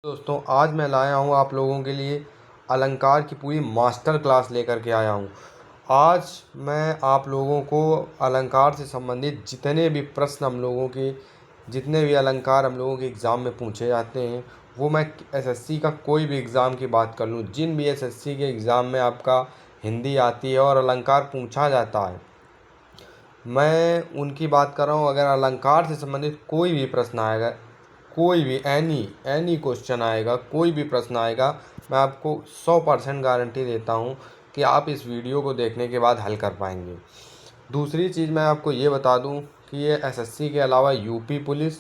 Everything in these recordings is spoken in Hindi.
दोस्तों, आज मैं लाया हूँ आप लोगों के लिए अलंकार की पूरी मास्टर क्लास लेकर के आया हूँ। आज मैं आप लोगों को अलंकार से संबंधित जितने भी प्रश्न हम लोगों के जितने भी अलंकार हम लोगों के एग्ज़ाम में पूछे जाते हैं, वो मैं एसएससी का कोई भी एग्ज़ाम की बात कर लूँ, जिन भी एसएससी के एग्ज़ाम में आपका हिंदी आती है और अलंकार पूछा जाता है, मैं उनकी बात कर रहा हूँ। अगर अलंकार से संबंधित कोई भी प्रश्न आएगा, कोई भी एनी एनी क्वेश्चन आएगा, कोई भी प्रश्न आएगा, मैं आपको 100% गारंटी देता हूँ कि आप इस वीडियो को देखने के बाद हल कर पाएंगे। दूसरी चीज़ मैं आपको ये बता दूँ कि ये एसएससी के अलावा यूपी पुलिस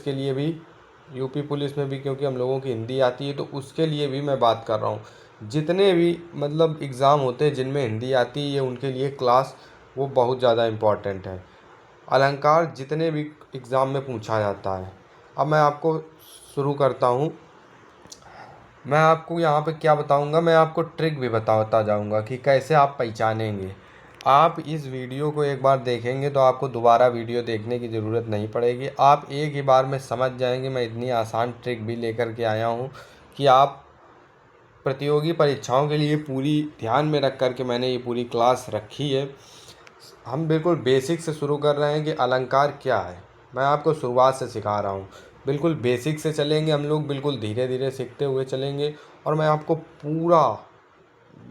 के लिए भी, यूपी पुलिस में भी, क्योंकि हम लोगों की हिंदी आती है तो उसके लिए भी मैं बात कर रहा हूँ। जितने भी मतलब एग्ज़ाम होते हैं जिनमें हिंदी आती है, ये उनके लिए क्लास वो बहुत ज़्यादा इम्पॉर्टेंट है। अलंकार जितने भी एग्ज़ाम में पूछा जाता है। अब मैं आपको शुरू करता हूँ। मैं आपको यहाँ पे क्या बताऊँगा, मैं आपको ट्रिक भी बताता जाऊँगा कि कैसे आप पहचानेंगे। आप इस वीडियो को एक बार देखेंगे तो आपको दोबारा वीडियो देखने की ज़रूरत नहीं पड़ेगी। आप एक ही बार में समझ जाएंगे। मैं इतनी आसान ट्रिक भी लेकर के आया हूँ कि आप प्रतियोगी परीक्षाओं के लिए पूरी ध्यान में रख कर के मैंने ये पूरी क्लास रखी है। हम बिल्कुल बेसिक से शुरू कर रहे हैं कि अलंकार क्या है। मैं आपको शुरुआत से सिखा रहा हूँ। बिल्कुल बेसिक से चलेंगे हम लोग, बिल्कुल धीरे धीरे सीखते हुए चलेंगे और मैं आपको पूरा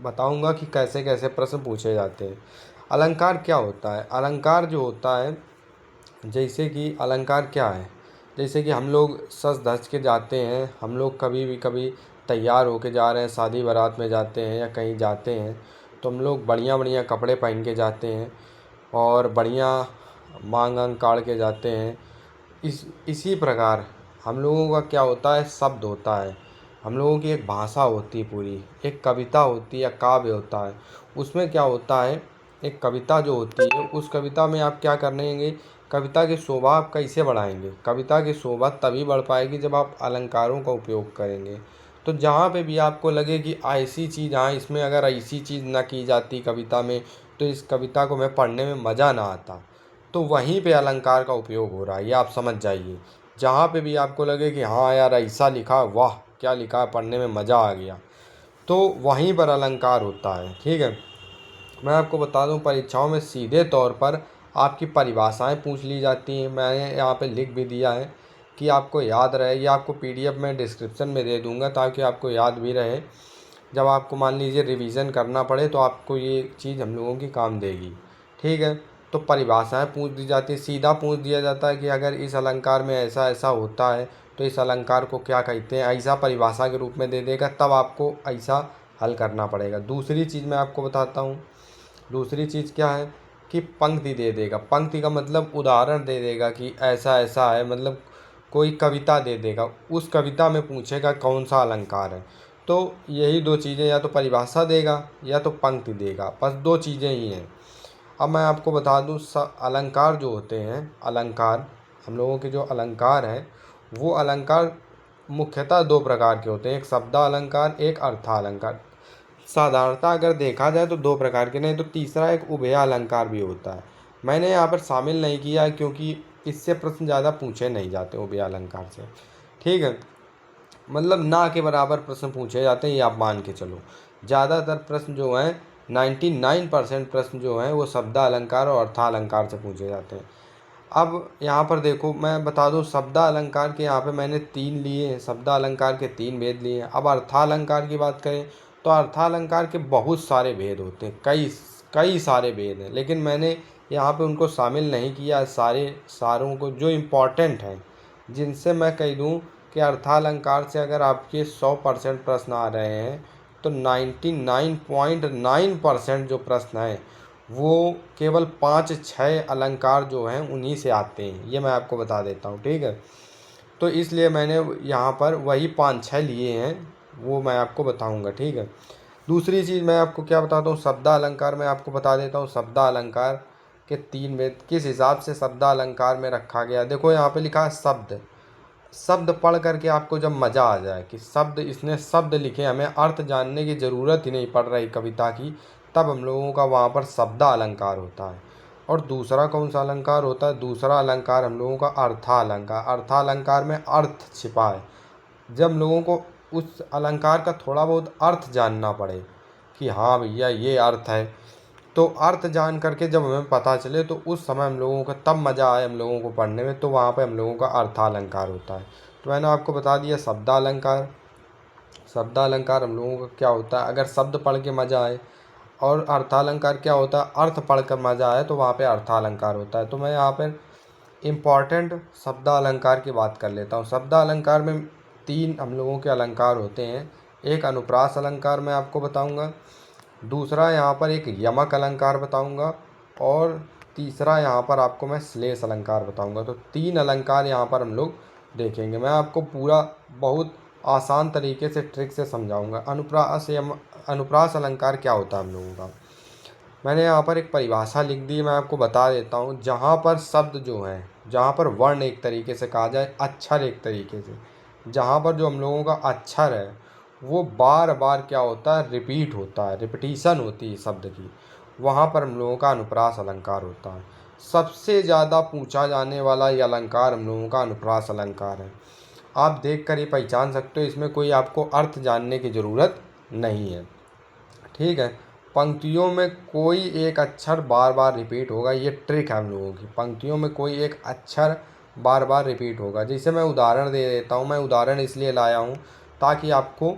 बताऊंगा कि कैसे कैसे प्रश्न पूछे जाते हैं। अलंकार क्या होता है? अलंकार जो होता है, जैसे कि अलंकार क्या है, जैसे कि हम लोग सज धज के जाते हैं, हम लोग कभी तैयार होके जा रहे हैं, शादी बारात में जाते हैं या कहीं जाते हैं तो हम लोग बढ़िया बढ़िया कपड़े पहन के जाते हैं और बढ़िया मांग आंग काढ़ के जाते हैं। इसी प्रकार हम लोगों का क्या होता है, शब्द होता है, हम लोगों की एक भाषा होती है, पूरी एक कविता होती है या काव्य होता है। उसमें क्या होता है, एक कविता जो होती है, उस कविता में आप क्या करेंगे, कविता की शोभा आप कैसे बढ़ाएंगे? कविता की शोभा तभी बढ़ पाएगी जब आप अलंकारों का उपयोग करेंगे। तो जहाँ पे भी आपको लगे कि ऐसी चीज़, हाँ इसमें अगर ऐसी चीज़ ना की जाती कविता में तो इस कविता को मैं पढ़ने में मज़ा ना आता, तो वहीं पे अलंकार का उपयोग हो रहा है, ये आप समझ जाइए। जहाँ पे भी आपको लगे कि हाँ यार ऐसा लिखा, वाह क्या लिखा, पढ़ने में मज़ा आ गया, तो वहीं पर अलंकार होता है। ठीक है। मैं आपको बता दूं, परीक्षाओं में सीधे तौर पर आपकी परिभाषाएं पूछ ली जाती हैं। मैंने यहाँ पे लिख भी दिया है कि आपको याद रहे। ये आपको पीडीएफ में डिस्क्रिप्शन में दे दूंगा ताकि आपको याद भी रहे। जब आपको मान लीजिए रिवीजन करना पड़े तो आपको ये चीज़ हम लोगों की काम देगी। ठीक है। तो परिभाषाएं पूछ दी जाती है, सीधा पूछ दिया जाता है कि अगर इस अलंकार में ऐसा ऐसा होता है तो इस अलंकार को क्या कहते हैं, ऐसा परिभाषा के रूप में दे देगा, तब आपको ऐसा हल करना पड़ेगा। दूसरी चीज़ मैं आपको बताता हूँ। दूसरी चीज़ क्या है कि पंक्ति दे देगा। पंक्ति का मतलब उदाहरण दे देगा कि ऐसा ऐसा है, मतलब कोई कविता दे देगा, उस कविता में पूछेगा कौन सा अलंकार है। तो यही दो चीज़ें, या तो परिभाषा देगा या तो पंक्ति देगा, बस दो चीज़ें ही हैं। अब मैं आपको बता दूँ, अलंकार जो होते हैं, अलंकार हम लोगों के जो अलंकार हैं, वो अलंकार मुख्यतः दो प्रकार के होते हैं, एक शब्दालंकार, एक अर्थालंकार। साधारणतः अगर देखा जाए तो दो प्रकार के, नहीं तो तीसरा एक उभयालंकार भी होता है। मैंने यहाँ पर शामिल नहीं किया है क्योंकि इससे प्रश्न ज़्यादा पूछे नहीं जाते उभयालंकार से। ठीक है। मतलब ना के बराबर प्रश्न पूछे जाते हैं, ये आप मान के चलो। ज़्यादातर प्रश्न जो हैं, 99% प्रश्न जो हैं वो शब्दालंकार और अर्थालंकार से पूछे जाते हैं। अब यहाँ पर देखो, मैं बता दूँ, शब्दालंकार के यहाँ पे मैंने 3 लिए हैं, शब्दालंकार के 3 भेद लिए हैं। अब अर्थालंकार की बात करें तो अर्थालंकार के बहुत सारे भेद होते हैं, कई कई सारे भेद हैं, लेकिन मैंने यहाँ पे उनको शामिल नहीं किया, सारों को जो इम्पोर्टेंट हैं, जिनसे मैं कह दूँ कि अर्थालंकार से अगर आपके 100% प्रश्न आ रहे हैं तो 99.9% जो प्रश्न हैं वो केवल 5-6 अलंकार जो हैं उन्हीं से आते हैं, ये मैं आपको बता देता हूँ। ठीक है। तो इसलिए मैंने यहाँ पर वही 5-6 लिए हैं, वो मैं आपको बताऊँगा। ठीक है। दूसरी चीज़ मैं आपको क्या बताता हूँ, शब्दालंकार में आपको बता देता हूँ। शब्दालंकार के 3 भेद किस हिसाब से शब्दालंकार में रखा गया, देखो यहाँ पे लिखा है शब्द। शब्द पढ़ करके आपको जब मज़ा आ जाए कि शब्द, इसने शब्द लिखे, हमें अर्थ जानने की ज़रूरत ही नहीं पड़ रही कविता की, तब हम लोगों का वहाँ पर शब्दालंकार होता है। और दूसरा कौन सा अलंकार होता है? दूसरा अलंकार हम लोगों का अर्थालंकार। अर्थालंकार में अर्थ छिपा है, जब लोगों को उस अलंकार का थोड़ा बहुत अर्थ जानना पड़े कि हाँ भैया ये अर्थ है, तो अर्थ जान करके जब हमें पता चले तो उस समय हम लोगों का तब मज़ा आए हम लोगों को पढ़ने में, तो वहाँ पे हम लोगों का अर्थालंकार होता है। तो मैंने आपको बता दिया शब्दालंकार। शब्दालंकार हम लोगों का क्या होता है, अगर शब्द पढ़ के मज़ा आए। और अर्थालंकार क्या होता है, अर्थ पढ़ कर मज़ा आए, तो वहाँ पे अर्थालंकार होता है। तो मैं यहाँ पर इम्पॉर्टेंट शब्दालंकार की बात कर लेता हूँ। शब्दालंकार में तीन हम लोगों के अलंकार होते हैं। एक अनुप्रास अलंकार मैं आपको बताऊंगा, दूसरा यहाँ पर एक यमक अलंकार बताऊंगा, और तीसरा यहाँ पर आपको मैं श्लेष अलंकार बताऊंगा। तो तीन अलंकार यहाँ पर हम लोग देखेंगे। मैं आपको पूरा बहुत आसान तरीके से ट्रिक से समझाऊंगा। अनुप्रास अलंकार क्या होता है हम लोगों का, मैंने यहाँ पर एक परिभाषा लिख दी, मैं आपको बता देता हूँ। जहाँ पर शब्द जो है, जहाँ पर वर्ण एक तरीके से कहा जाए, अक्षर एक तरीके से, जहाँ पर जो हम लोगों का अक्षर है वो बार बार क्या होता है, रिपीट होता है, रिपीटिशन होती है शब्द की, वहाँ पर हम लोगों का अनुप्रास अलंकार होता है। सबसे ज़्यादा पूछा जाने वाला ये अलंकार हम लोगों का अनुप्रास अलंकार है। आप देख कर ही पहचान सकते हो, इसमें कोई आपको अर्थ जानने की ज़रूरत नहीं है। ठीक है, पंक्तियों में कोई एक अक्षर बार बार रिपीट होगा, ये ट्रिक है हम लोगों की। पंक्तियों में कोई एक अक्षर बार बार रिपीट होगा। जैसे मैं उदाहरण दे देता हूँ, मैं उदाहरण इसलिए लाया हूँ ताकि आपको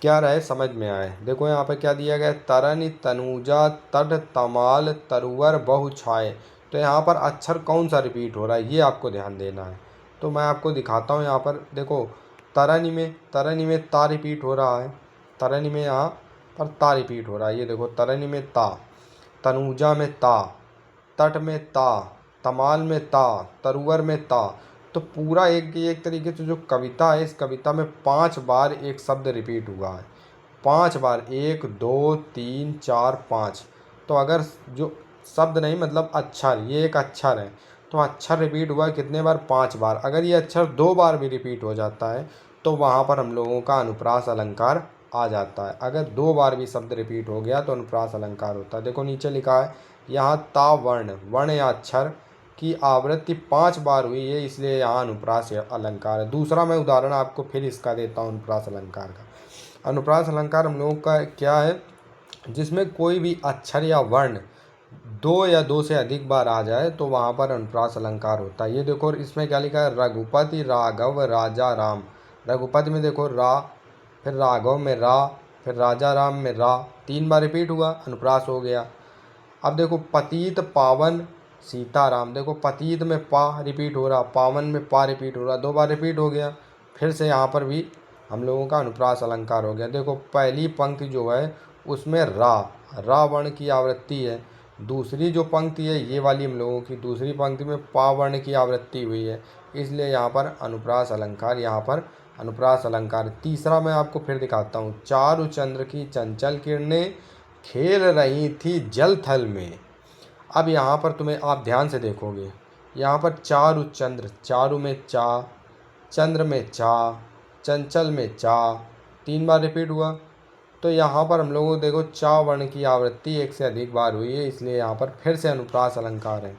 क्या रहे, समझ में आए। देखो यहाँ पे क्या दिया गया है, तरन तनुजा तट तमाल तरुवर बहु छाए। तो यहाँ पर अक्षर कौन सा रिपीट हो रहा है ये आपको ध्यान देना है। तो मैं आपको दिखाता हूँ, यहाँ पर देखो तरनी में ता रिपीट हो रहा है, तरनी में यहाँ पर ता रिपीट हो रहा है। ये देखो तरनी में ता, तनुजा में ता, तट में ता, तमाल में ता, तरुवर में ता। तो पूरा एक तरीके से जो कविता है, इस कविता में 5 बार एक शब्द रिपीट हुआ है। 5 बार, 1 2 3 4 5। तो अगर जो शब्द नहीं मतलब अक्षर, ये एक अक्षर है, तो अक्षर रिपीट हुआ है कितने बार, 5 बार। अगर ये अक्षर 2 बार भी रिपीट हो जाता है तो वहाँ पर हम लोगों का अनुप्रास अलंकार आ जाता है। अगर 2 बार भी शब्द रिपीट हो गया तो अनुप्रास अलंकार होता है। देखो नीचे लिखा है यहाँ ता वर्ण, वर्ण या अक्षर की आवृत्ति 5 बार हुई है, इसलिए यहाँ अनुप्रास अलंकार है। दूसरा मैं उदाहरण आपको फिर इसका देता हूँ अनुप्रास अलंकार का। अनुप्रास अलंकार हम लोगों का क्या है, जिसमें कोई भी अक्षर या वर्ण 2 या 2 से अधिक बार आ जाए तो वहाँ पर अनुप्रास अलंकार होता है। ये देखो इसमें क्या लिखा है, रघुपति राघव राजा राम। रघुपति में देखो रा, फिर राघव में रा, फिर राजा राम में रा, 3 बार रिपीट हुआ, अनुप्रास हो गया। अब देखो पतित पावन सीताराम, देखो पतित में पा रिपीट हो रहा, पावन में पा रिपीट हो रहा, 2 बार रिपीट हो गया। फिर से यहाँ पर भी हम लोगों का अनुप्रास अलंकार हो गया। देखो पहली पंक्ति जो है उसमें रा वर्ण की आवृत्ति है। दूसरी जो पंक्ति है ये वाली हम लोगों की दूसरी पंक्ति में पा वर्ण की आवृत्ति हुई है, इसलिए यहाँ पर अनुप्रास अलंकार, यहाँ पर अनुप्रास अलंकार। तीसरा मैं आपको फिर दिखाता हूँ, चारु चंद्र की चंचल किरणें खेल रही थी जल थल में। अब यहाँ पर तुम्हें आप ध्यान से देखोगे, यहाँ पर चारु चंद्र, चारु में चा, चंद्र में चा, चंचल में चा, 3 बार रिपीट हुआ। तो यहाँ पर हम लोगों को देखो चा वर्ण की आवृत्ति 1 से अधिक बार हुई है, इसलिए यहाँ पर फिर से अनुप्रास अलंकार है।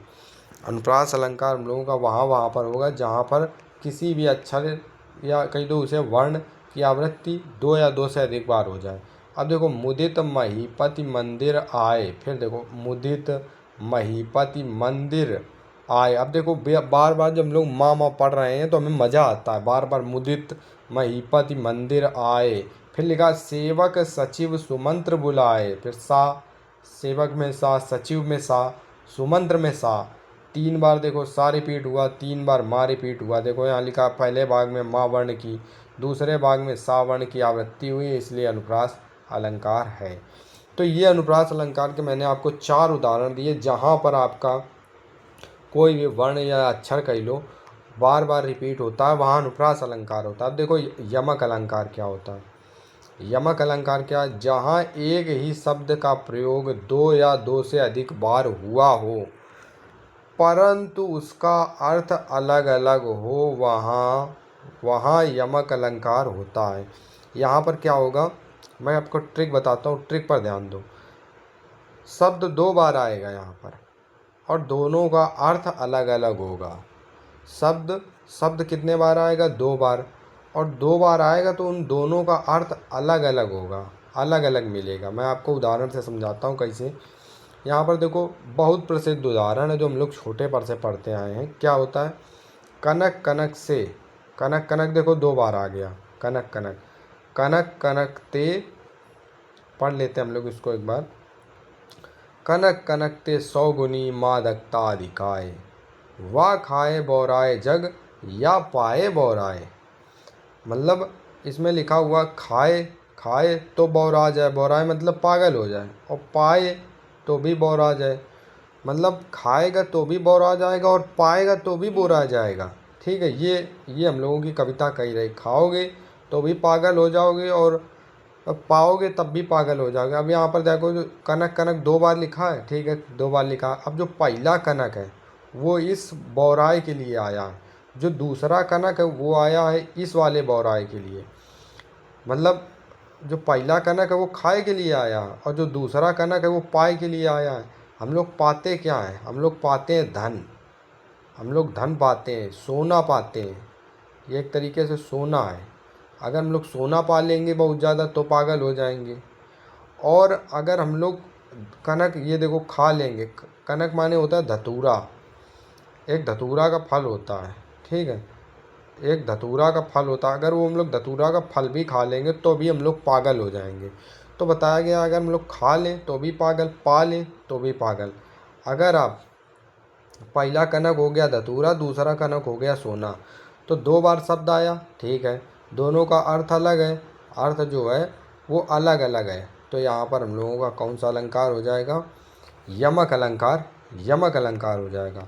अनुप्रास अलंकार हम लोगों का वहाँ पर होगा जहाँ पर किसी भी अक्षर या कहीं तो उसे वर्ण की आवृत्ति 2 या 2 से अधिक बार हो जाए। अब देखो मुदित महीपति मंदिर आए, फिर देखो मुदित महीपति मंदिर आए। अब देखो बार बार जब हम लोग माँ पढ़ रहे हैं तो हमें मज़ा आता है, बार बार मुदित महीपति मंदिर आए। फिर लिखा सेवक सचिव सुमंत्र बुलाए, फिर सा, सेवक में सा, सचिव में सा, सुमंत्र में सा, 3 बार देखो सा रिपीट हुआ, 3 बार माँ रिपीट हुआ। देखो यहाँ लिखा पहले भाग में माँ वर्ण की, दूसरे भाग में सा वर्ण की आवृत्ति हुई, इसलिए अनुप्रास अलंकार है। तो ये अनुप्रास अलंकार के मैंने आपको 4 उदाहरण दिए जहाँ पर आपका कोई भी वर्ण या अक्षर कह लो बार बार रिपीट होता है, वहाँ अनुप्रास अलंकार होता है। अब देखो यमक अलंकार क्या होता है। यमक अलंकार क्या है, जहाँ एक ही शब्द का प्रयोग 2 या 2 से अधिक बार हुआ हो परंतु उसका अर्थ अलग अलग हो, वहाँ यमक अलंकार होता है। यहाँ पर क्या होगा, मैं आपको ट्रिक बताता हूँ, ट्रिक पर ध्यान दो। शब्द 2 बार आएगा यहाँ पर और दोनों का अर्थ अलग अलग होगा। शब्द शब्द कितने बार आएगा, 2 बार, और 2 बार आएगा तो उन दोनों का अर्थ अलग अलग होगा, अलग अलग मिलेगा। मैं आपको उदाहरण से समझाता हूँ कैसे। यहाँ पर देखो, बहुत प्रसिद्ध उदाहरण है जो हम लोग छोटे पर से पढ़ते आए हैं। क्या होता है? कनक कनक से, कनक कनक देखो 2 बार आ गया, कनक कनक, कनक कनक ते, पढ़ लेते हैं हम लोग इसको एक बार। कनक कनक ते 100 गुनी मादकता अधिकाय, वाह खाए बौराए जग या पाए बौराए। मतलब इसमें लिखा हुआ खाए, खाए तो बौरा जाए, बौराए मतलब पागल हो जाए, और पाए तो भी बौरा जाए। मतलब खाएगा तो भी बौरा जाएगा और पाएगा तो भी बौरा जाएगा। ठीक है, ये हम लोगों की कविता कही रही। खाओगे तो भी पागल हो जाओगे और पाओगे तब भी पागल हो जाओगे। अब यहाँ पर देखो, जो कनक कनक 2 बार लिखा है, ठीक है, 2 बार लिखा है। अब जो पहला कनक है वो इस बौराए के लिए आया है, जो दूसरा कनक है वो आया है इस वाले बौराए के लिए। मतलब जो पहला कनक है वो खाए के लिए आया है और जो दूसरा कनक है वो पाए के लिए आया है। हम लोग पाते क्या हैं? हम लोग पाते हैं धन। हम लोग धन पाते हैं, सोना पाते हैं। ये एक तरीके से सोना है। अगर हम लोग सोना पा लेंगे बहुत ज़्यादा तो पागल हो जाएंगे। और अगर हम लोग कनक, ये देखो, खा लेंगे, कनक माने होता है धतूरा, एक धतूरा का फल होता है। ठीक है, एक धतूरा का फल होता है। अगर वो हम लोग धतूरा का फल भी खा लेंगे तो भी हम लोग पागल हो जाएंगे। तो बताया गया, अगर हम लोग खा लें तो भी पागल, पा लें तो भी पागल। अगर आप, पहला कनक हो गया धतूरा, दूसरा कनक हो गया सोना, तो 2 बार शब्द आया। ठीक है, दोनों का अर्थ अलग है, अर्थ जो है वो अलग अलग है। तो यहाँ पर हम लोगों का कौन सा अलंकार हो जाएगा? यमक अलंकार, यमक अलंकार हो जाएगा।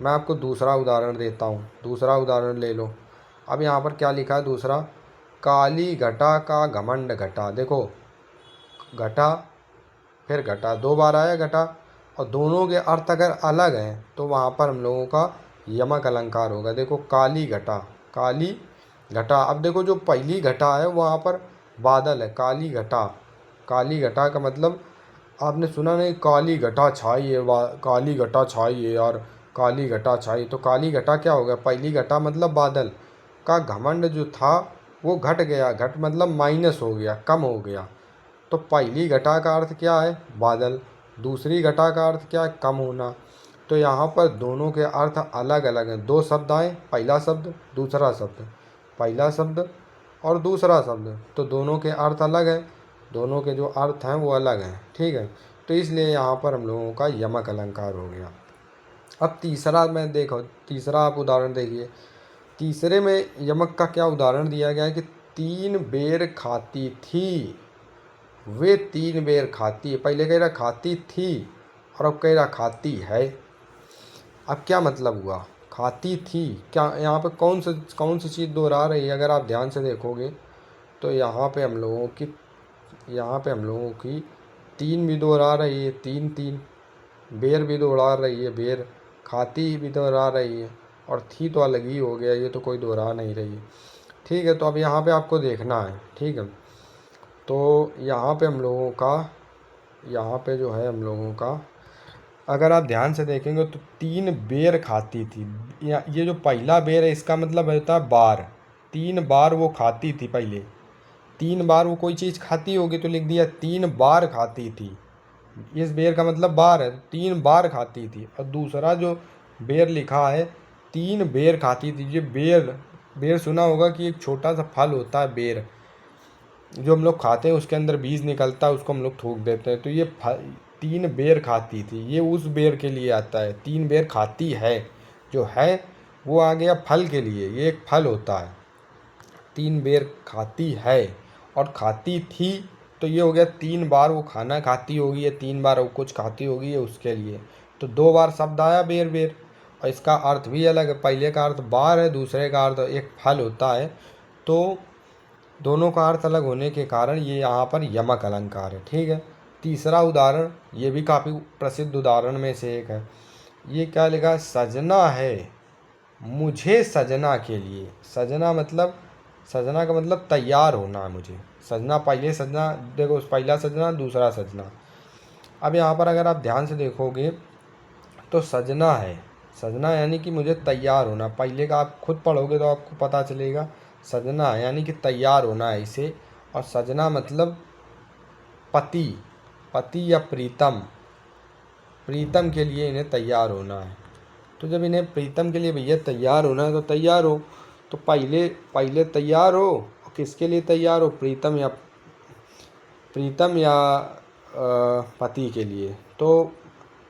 मैं आपको दूसरा उदाहरण देता हूँ, दूसरा उदाहरण ले लो। अब यहाँ पर क्या लिखा है दूसरा? काली घटा का घमंड घटा। देखो, घटा फिर घटा, 2 बार आया घटा, और दोनों के अर्थ अगर अलग हैं तो वहाँ पर हम लोगों का यमक अलंकार होगा। देखो, काली घटा, काली घटा। अब देखो, जो पहली घटा है वहाँ पर बादल है, काली घटा, काली घटा का मतलब आपने सुना नहीं, काली घटा छाई है, काली घटा छाई है यार, काली घटा छाई। तो काली घटा क्या हो गया? पहली घटा मतलब बादल का घमंड जो था वो घट गया, घट मतलब माइनस हो गया, कम हो गया। तो पहली घटा का अर्थ क्या है? बादल। दूसरी घटा का अर्थ क्या है? कम होना। तो यहाँ पर दोनों के अर्थ अलग अलग हैं। 2 शब्द आए, पहला शब्द दूसरा शब्द, पहला शब्द और दूसरा शब्द, तो दोनों के अर्थ अलग हैं, दोनों के जो अर्थ हैं वो अलग हैं। ठीक है, तो इसलिए यहाँ पर हम लोगों का यमक अलंकार हो गया। अब तीसरा में देखो, तीसरा आप उदाहरण देखिए। तीसरे में यमक का क्या उदाहरण दिया गया है कि 3 बेर खाती थी, वे 3 बेर खाती है। पहले कह रहा खाती थी और अब कह रहा खाती है। अब क्या मतलब हुआ? खाती थी, क्या यहाँ पे कौन सी चीज़ दोहरा रही है? अगर आप ध्यान से देखोगे तो यहाँ पे हम लोगों की, यहाँ पे हम लोगों की 3 भी दोहरा रही है, 3 3, बेर भी दोहरा रही है, बेर, खाती भी दोहरा रही है, और थी तो अलग ही हो गया, ये तो कोई दोहरा नहीं रही है। ठीक है, तो अब यहाँ पे आपको देखना है। ठीक है, तो यहाँ पे हम लोगों का, यहाँ पे जो है हम लोगों का, अगर आप ध्यान से देखेंगे तो 3 बेर खाती थी। ये जो पहला बेर है इसका मतलब होता है बार। 3 बार वो खाती थी पहले, 3 बार वो कोई चीज़ खाती होगी तो लिख दिया 3 बार खाती थी। इस बेर का मतलब बार है, 3 बार खाती थी। और दूसरा जो बेर लिखा है, 3 बेर खाती थी। ये बेर, बेर सुना होगा कि एक छोटा सा फल होता है बेर, जो हम लोग खाते हैं, उसके अंदर बीज निकलता है, उसको हम लोग थूक देते हैं। तो ये 3 बेर खाती थी, ये उस बेर के लिए आता है। 3 बेर खाती है, जो है वो आ गया फल के लिए, ये एक फल होता है। 3 बेर खाती है और खाती थी, तो ये हो गया 3 बार वो खाना खाती होगी, या 3 बार वो कुछ खाती होगी, ये उसके लिए। तो 2 बार शब्द आया बेर बेर, और इसका अर्थ भी अलग है। पहले का अर्थ बार है, दूसरे का अर्थ एक फल होता है। तो दोनों का अर्थ अलग होने के कारण ये यहाँ पर यमक अलंकार है। ठीक है, तीसरा उदाहरण, ये भी काफ़ी प्रसिद्ध उदाहरण में से एक है। ये क्या लिखा? सजना है मुझे सजना के लिए। सजना मतलब, सजना का मतलब तैयार होना है मुझे। सजना, पहले सजना, देखो पहला सजना दूसरा सजना। अब यहाँ पर अगर आप ध्यान से देखोगे तो सजना है, सजना यानी कि मुझे तैयार होना। पहले का आप खुद पढ़ोगे तो आपको पता चलेगा, सजना यानी कि तैयार होना है इसे, और सजना मतलब पति, पति या प्रीतम, प्रीतम के लिए इन्हें तैयार होना है। तो जब इन्हें प्रीतम के लिए भैया तैयार होना है तो तैयार हो। तो पहले पहले तैयार हो, और किसके लिए तैयार हो, प्रीतम या पति के लिए। तो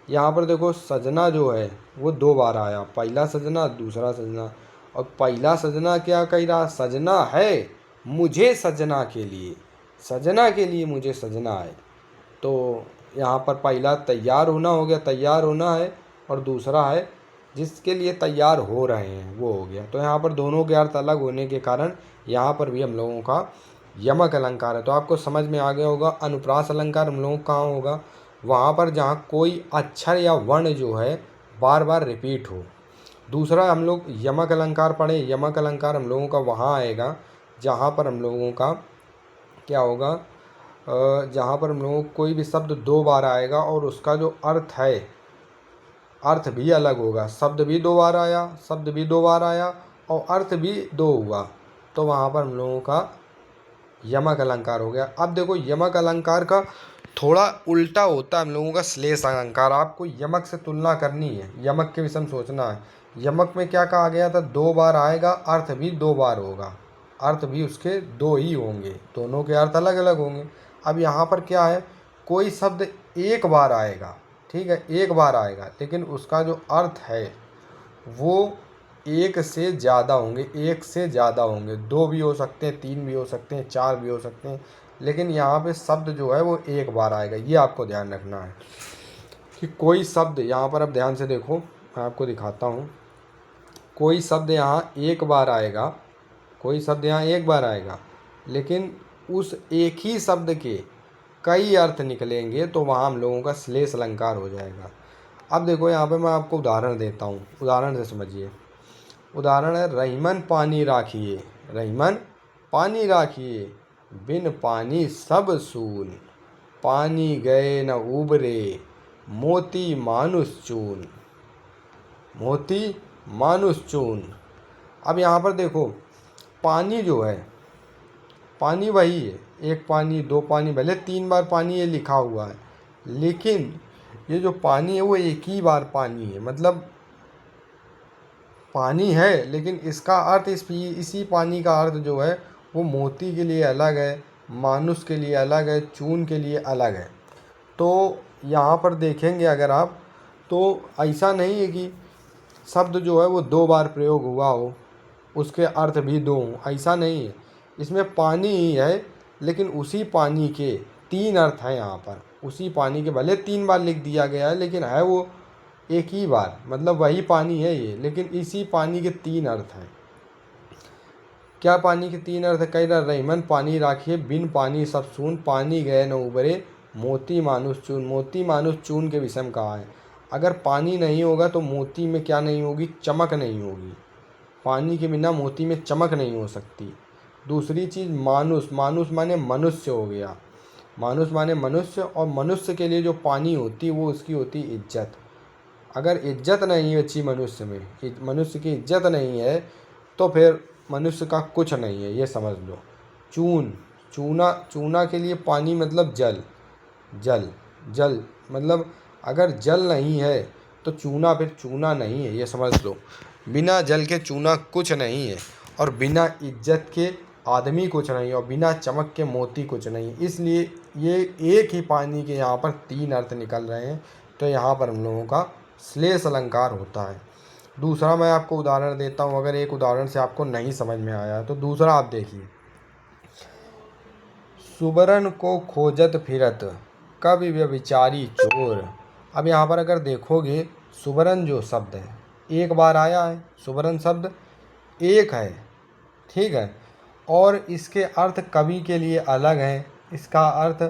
यहाँ पर देखो सजना जो है वो दो बार आया, पहला सजना दूसरा सजना। और पहला सजना क्या कह रहा, सजना है मुझे सजना के लिए, सजना के लिए मुझे सजना है। तो यहाँ पर पहला तैयार होना हो गया, तैयार होना है, और दूसरा है जिसके लिए तैयार हो रहे हैं वो हो गया। तो यहाँ पर दोनों के अर्थ अलग होने के कारण यहाँ पर भी हम लोगों का यमक अलंकार है। तो आपको समझ में आ गया होगा। अनुप्रास अलंकार हम लोगों का कहाँ होगा, वहाँ पर जहाँ कोई अक्षर या वर्ण जो है बार बार रिपीट हो। दूसरा हम लोग यमक अलंकार पढ़े, यमक अलंकार हम लोगों का वहाँ आएगा जहाँ पर हम लोगों का क्या होगा, जहाँ पर हम लोगों को कोई भी शब्द दो बार आएगा और उसका जो अर्थ है, अर्थ भी अलग होगा। शब्द भी दो बार आया, शब्द भी दो बार आया, और अर्थ भी दो हुआ, तो वहाँ पर हम लोगों का यमक अलंकार हो गया। अब देखो यमक अलंकार का थोड़ा उल्टा होता है हम लोगों का श्लेष अलंकार। आपको यमक से तुलना करनी है, यमक के विषय में सोचना है। यमक में क्या कहा गया था, दो बार आएगा, अर्थ भी दो बार होगा, अर्थ भी उसके दो ही होंगे, दोनों के अर्थ अलग अलग होंगे। अब यहाँ पर क्या है, कोई शब्द एक बार आएगा, ठीक है, एक बार आएगा, लेकिन उसका जो अर्थ है वो एक से ज़्यादा होंगे, एक से ज़्यादा होंगे, दो भी हो सकते हैं, तीन भी हो सकते हैं, चार भी हो सकते हैं, लेकिन यहाँ पे शब्द जो है वो एक बार आएगा। ये आपको ध्यान रखना है कि कोई शब्द यहाँ पर, अब ध्यान से देखो मैं आपको दिखाता हूँ, कोई शब्द यहाँ एक बार आएगा, कोई शब्द यहाँ एक बार आएगा, लेकिन उस एक ही शब्द के कई अर्थ निकलेंगे, तो वहाँ हम लोगों का श्लेष अलंकार हो जाएगा। अब देखो यहाँ पे मैं आपको उदाहरण देता हूँ, उदाहरण से समझिए। उदाहरण है, रहीमन पानी राखिए, रहीमन पानी राखिए, बिन पानी सब सून, पानी गए न उबरे, मोती मानुष चून, मोती मानुष चून। अब यहाँ पर देखो पानी जो है, पानी वही है, एक पानी दो पानी, भले तीन बार पानी ये लिखा हुआ है, लेकिन ये जो पानी है वो एक ही बार पानी है, मतलब पानी है, लेकिन इसका अर्थ इसी पानी का अर्थ जो है वो मोती के लिए अलग है, मानुष के लिए अलग है, चून के लिए अलग है। तो यहाँ पर देखेंगे अगर आप, तो ऐसा नहीं है कि शब्द जो है वो दो बार प्रयोग हुआ हो, उसके अर्थ भी दो हों, ऐसा नहीं है। इसमें पानी ही है, लेकिन उसी पानी के तीन अर्थ हैं यहाँ पर। उसी पानी के भले तीन बार लिख दिया गया है, लेकिन है वो एक ही बार, मतलब वही पानी है ये, लेकिन इसी पानी के तीन अर्थ हैं। क्या पानी के तीन अर्थ है, कह रहा, रहीमन पानी राखिए, बिन पानी सब सून, पानी गए न उबरे, मोती मानुष चून। मोती मानुष चून के विषय में कहा है। अगर पानी नहीं होगा तो मोती में क्या नहीं होगी, चमक नहीं होगी। पानी के बिना मोती में चमक नहीं हो सकती। दूसरी चीज़ मानुष, मानुष माने मनुष्य हो गया, मानुष माने मनुष्य, और मनुष्य के लिए जो पानी होती वो उसकी होती इज्जत। अगर इज्जत नहीं है अच्छी मनुष्य में, मनुष्य की इज्जत नहीं है, तो फिर मनुष्य का कुछ नहीं है, ये समझ लो। चून, चूना, चूना के लिए पानी मतलब जल, जल, जल मतलब अगर जल नहीं है तो चूना फिर चूना नहीं है, ये समझ लो। बिना जल के चूना कुछ नहीं है, और बिना इज्जत के आदमी कुछ नहीं है, और बिना चमक के मोती कुछ नहीं। इसलिए ये एक ही पानी के यहाँ पर तीन अर्थ निकल रहे हैं। तो यहाँ पर हम लोगों का श्लेष अलंकार होता है। दूसरा मैं आपको उदाहरण देता हूँ, अगर एक उदाहरण से आपको नहीं समझ में आया तो दूसरा आप देखिए। सुबरन को खोजत फिरत, कवि व्यभिचारी चोर। अब यहाँ पर अगर देखोगे, सुबरन जो शब्द है एक बार आया है, सुबरन शब्द एक है, ठीक है, और इसके अर्थ कवि के लिए अलग हैं, इसका अर्थ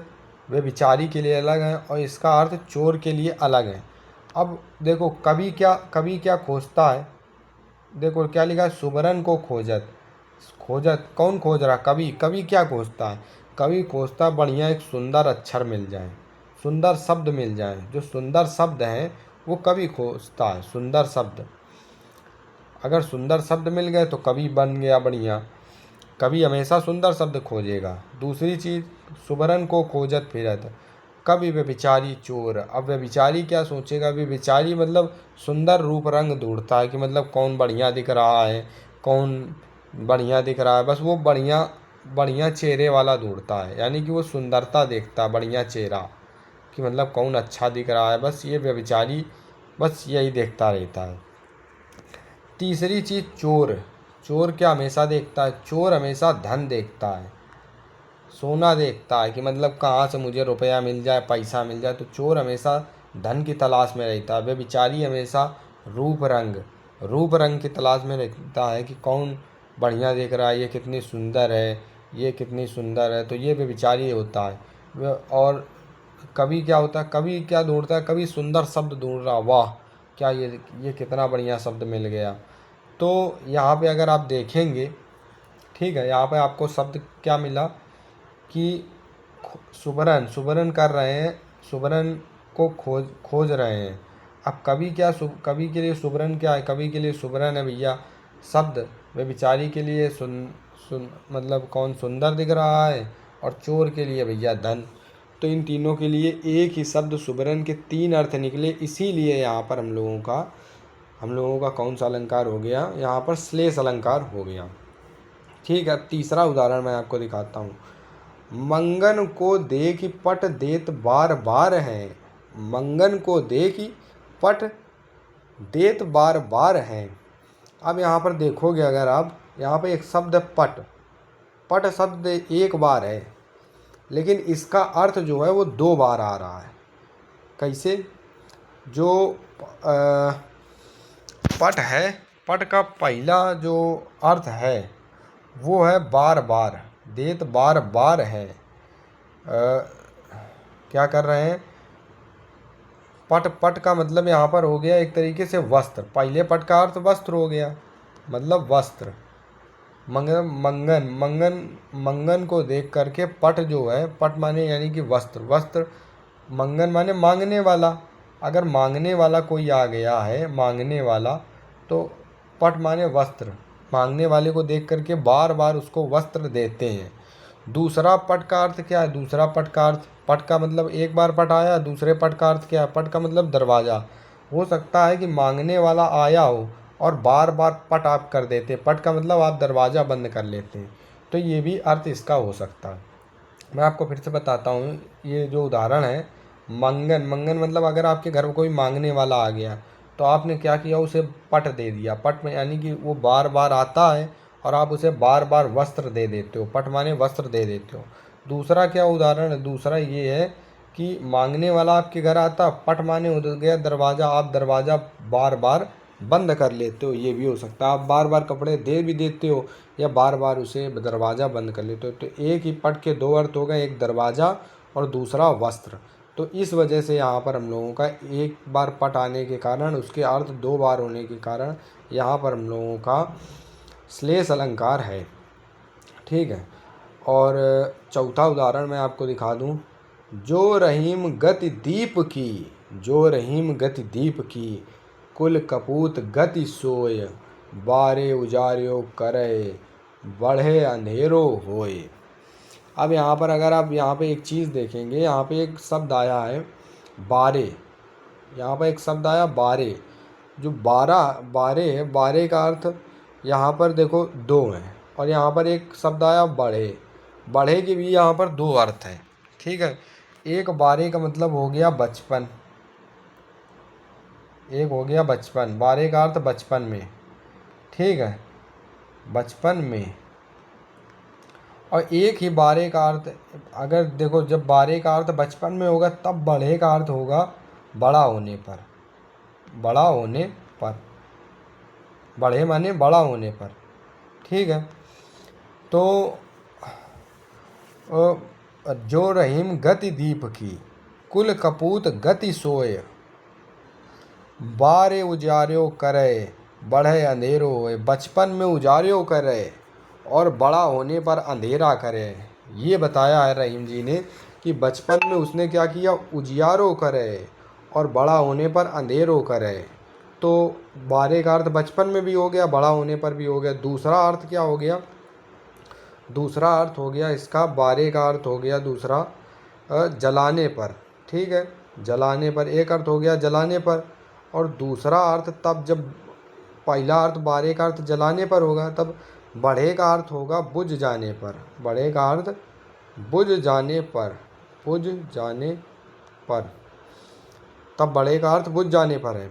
व्यभिचारी के लिए अलग है, और इसका अर्थ चोर के लिए अलग है। अब देखो कवि क्या खोजता है, देखो क्या लिखा है, सुबरन को खोजत, खोजत कौन खोज रहा, कवि। कवि क्या खोजता है, कवि खोजता है बढ़िया एक सुंदर अक्षर मिल जाए, सुंदर शब्द मिल जाए। जो सुंदर शब्द हैं वो कवि खोजता है, सुंदर शब्द। अगर सुंदर शब्द मिल गए तो कवि बन गया बढ़िया। कभी हमेशा सुंदर शब्द खोजेगा। दूसरी चीज़, सुबरन को खोजत फिरत, कभी व्यभिचारी चोर। अब व्यभिचारी क्या सोचेगा, व्यभिचारी मतलब सुंदर रूप रंग ढूंढता है कि मतलब कौन बढ़िया दिख रहा है, कौन बढ़िया दिख रहा है, बस वो बढ़िया बढ़िया चेहरे वाला ढूंढता है, यानी कि वो सुंदरता देखता है, बढ़िया चेहरा, कि मतलब कौन अच्छा दिख रहा है, बस ये व्यभिचारी बस यही देखता रहता है। तीसरी चीज़, चोर। चोर क्या हमेशा देखता है, चोर हमेशा धन देखता है, सोना देखता है, कि मतलब कहाँ से मुझे रुपया मिल जाए, पैसा मिल जाए। तो चोर हमेशा धन की तलाश में रहता है। व्यभिचारी हमेशा रूप रंग की तलाश में रहता है कि कौन बढ़िया दिख रहा है, ये कितनी सुंदर है, ये कितनी सुंदर है, तो ये व्यभिचारी होता है। और कवि क्या होता है, कवि क्या ढूंढता है, कवि सुंदर शब्द ढूंढ रहा, वाह क्या ये कितना बढ़िया शब्द मिल गया। तो यहाँ पे अगर आप देखेंगे, ठीक है, यहाँ पे आपको शब्द क्या मिला कि सुबरन सुबरन कर रहे हैं, सुबरन को खोज खोज रहे हैं। अब कवि क्या, कवि के लिए सुबरन क्या है, कवि के लिए सुबरन है भैया शब्द, व्यभिचारी के लिए सुन मतलब कौन सुंदर दिख रहा है, और चोर के लिए भैया धन। तो इन तीनों के लिए एक ही शब्द सुबरन के तीन अर्थ निकले, इसीलिए यहाँ पर हम लोगों का कौन सा अलंकार हो गया, यहाँ पर श्लेष अलंकार हो गया। ठीक है, तीसरा उदाहरण मैं आपको दिखाता हूँ। मंगन को देखि पट देत बार बार है, मंगन को देखि पट देत बार बार है। अब यहाँ पर देखोगे अगर आप, यहाँ पर एक शब्द है पट, पट शब्द एक बार है, लेकिन इसका अर्थ जो है वो दो बार आ रहा है। कैसे, जो पट है, पट का पहला जो अर्थ है वो है बार बार, देत बार बार है। क्या कर रहे हैं, पट, पट का मतलब यहाँ पर हो गया एक तरीके से वस्त्र। पहले पट का अर्थ वस्त्र हो गया, मतलब वस्त्र। मंगन मंगन मंगन मंगन को देख करके पट जो है, पट माने यानी कि वस्त्र, वस्त्र मंगन माने मांगने वाला। अगर मांगने वाला कोई आ गया है, मांगने वाला, तो पट माने वस्त्र, मांगने वाले को देख करके बार बार उसको वस्त्र देते हैं। दूसरा पट का अर्थ क्या है, दूसरा पट का अर्थ, पट का मतलब एक बार पट आया, दूसरे पट का अर्थ क्या है, पट का मतलब दरवाज़ा। हो सकता है कि मांगने वाला आया हो और बार बार पट आप कर देते, पट का मतलब आप दरवाज़ा बंद कर लेते हैं, तो ये भी अर्थ इसका हो सकता है। मैं आपको फिर से बताता हूँ, ये जो उदाहरण है, मंगन, मंगन मतलब अगर आपके घर में कोई मांगने वाला आ गया तो आपने क्या किया, उसे पट दे दिया। पट में यानी कि वो बार बार आता है और आप उसे बार बार वस्त्र दे देते हो, पट माने वस्त्र दे देते हो। दूसरा क्या उदाहरण है, दूसरा ये है कि मांगने वाला आपके घर आता, पट माने हो गया दरवाज़ा, आप दरवाज़ा बार बार बंद कर लेते हो, ये भी हो सकता है। आप बार बार कपड़े दे भी देते हो या बार बार उसे दरवाज़ा बंद कर लेते हो। तो एक ही पट के दो अर्थ हो गए, एक दरवाज़ा और दूसरा वस्त्र। तो इस वजह से यहाँ पर हम लोगों का एक बार पट आने के कारण, उसके अर्थ दो बार होने के कारण यहाँ पर हम लोगों का श्लेष अलंकार है। ठीक है, और चौथा उदाहरण मैं आपको दिखा दूँ। जो रहीम गति दीप की, जो रहीम गति दीप की, कुल कपूत गति सोय, बारे उजार्यो करे, बढ़े अंधेरो होए। अब यहाँ पर अगर आप यहाँ पे एक चीज़ देखेंगे, यहाँ पे एक शब्द आया है बारे, यहाँ पर एक शब्द आया बारे, जो बारे है, बारे का अर्थ यहाँ पर देखो दो है, और यहाँ पर एक शब्द आया बढ़े, बढ़े के भी यहाँ पर दो अर्थ हैं। ठीक है, एक बारे का मतलब हो गया बचपन, एक हो गया बचपन, बारे का अर्थ बचपन में। ठीक है, बचपन में। और एक ही बारे का अर्थ, अगर देखो जब बारे का अर्थ बचपन में होगा तब बढ़े का अर्थ होगा बड़ा होने पर, बड़ा होने पर, बढ़े माने बड़ा होने पर। ठीक है, तो जो रहीम गति दीप की, कुल कपूत गति सोए, बारे उजार्यो करे, बढ़े अंधेरो होए। बचपन में उजार्यो करे और बड़ा होने पर अंधेरा करे। ये बताया है रहीम जी ने कि बचपन में उसने क्या किया, उजियारो करे और बड़ा होने पर अंधेरो करे। तो बारे का अर्थ बचपन में भी हो गया, बड़ा होने पर भी हो गया। दूसरा अर्थ क्या हो गया, दूसरा अर्थ हो गया इसका, बारे का अर्थ हो गया दूसरा जलाने पर। ठीक है, जलाने पर एक अर्थ हो गया जलाने पर, और दूसरा अर्थ तब जब पहला अर्थ बारे का अर्थ जलाने पर होगा, तब बढ़े का अर्थ होगा बुझ जाने पर। बढ़े का अर्थ बुझ जाने पर, बुझ जाने पर, तब बढ़े का अर्थ बुझ जाने पर है।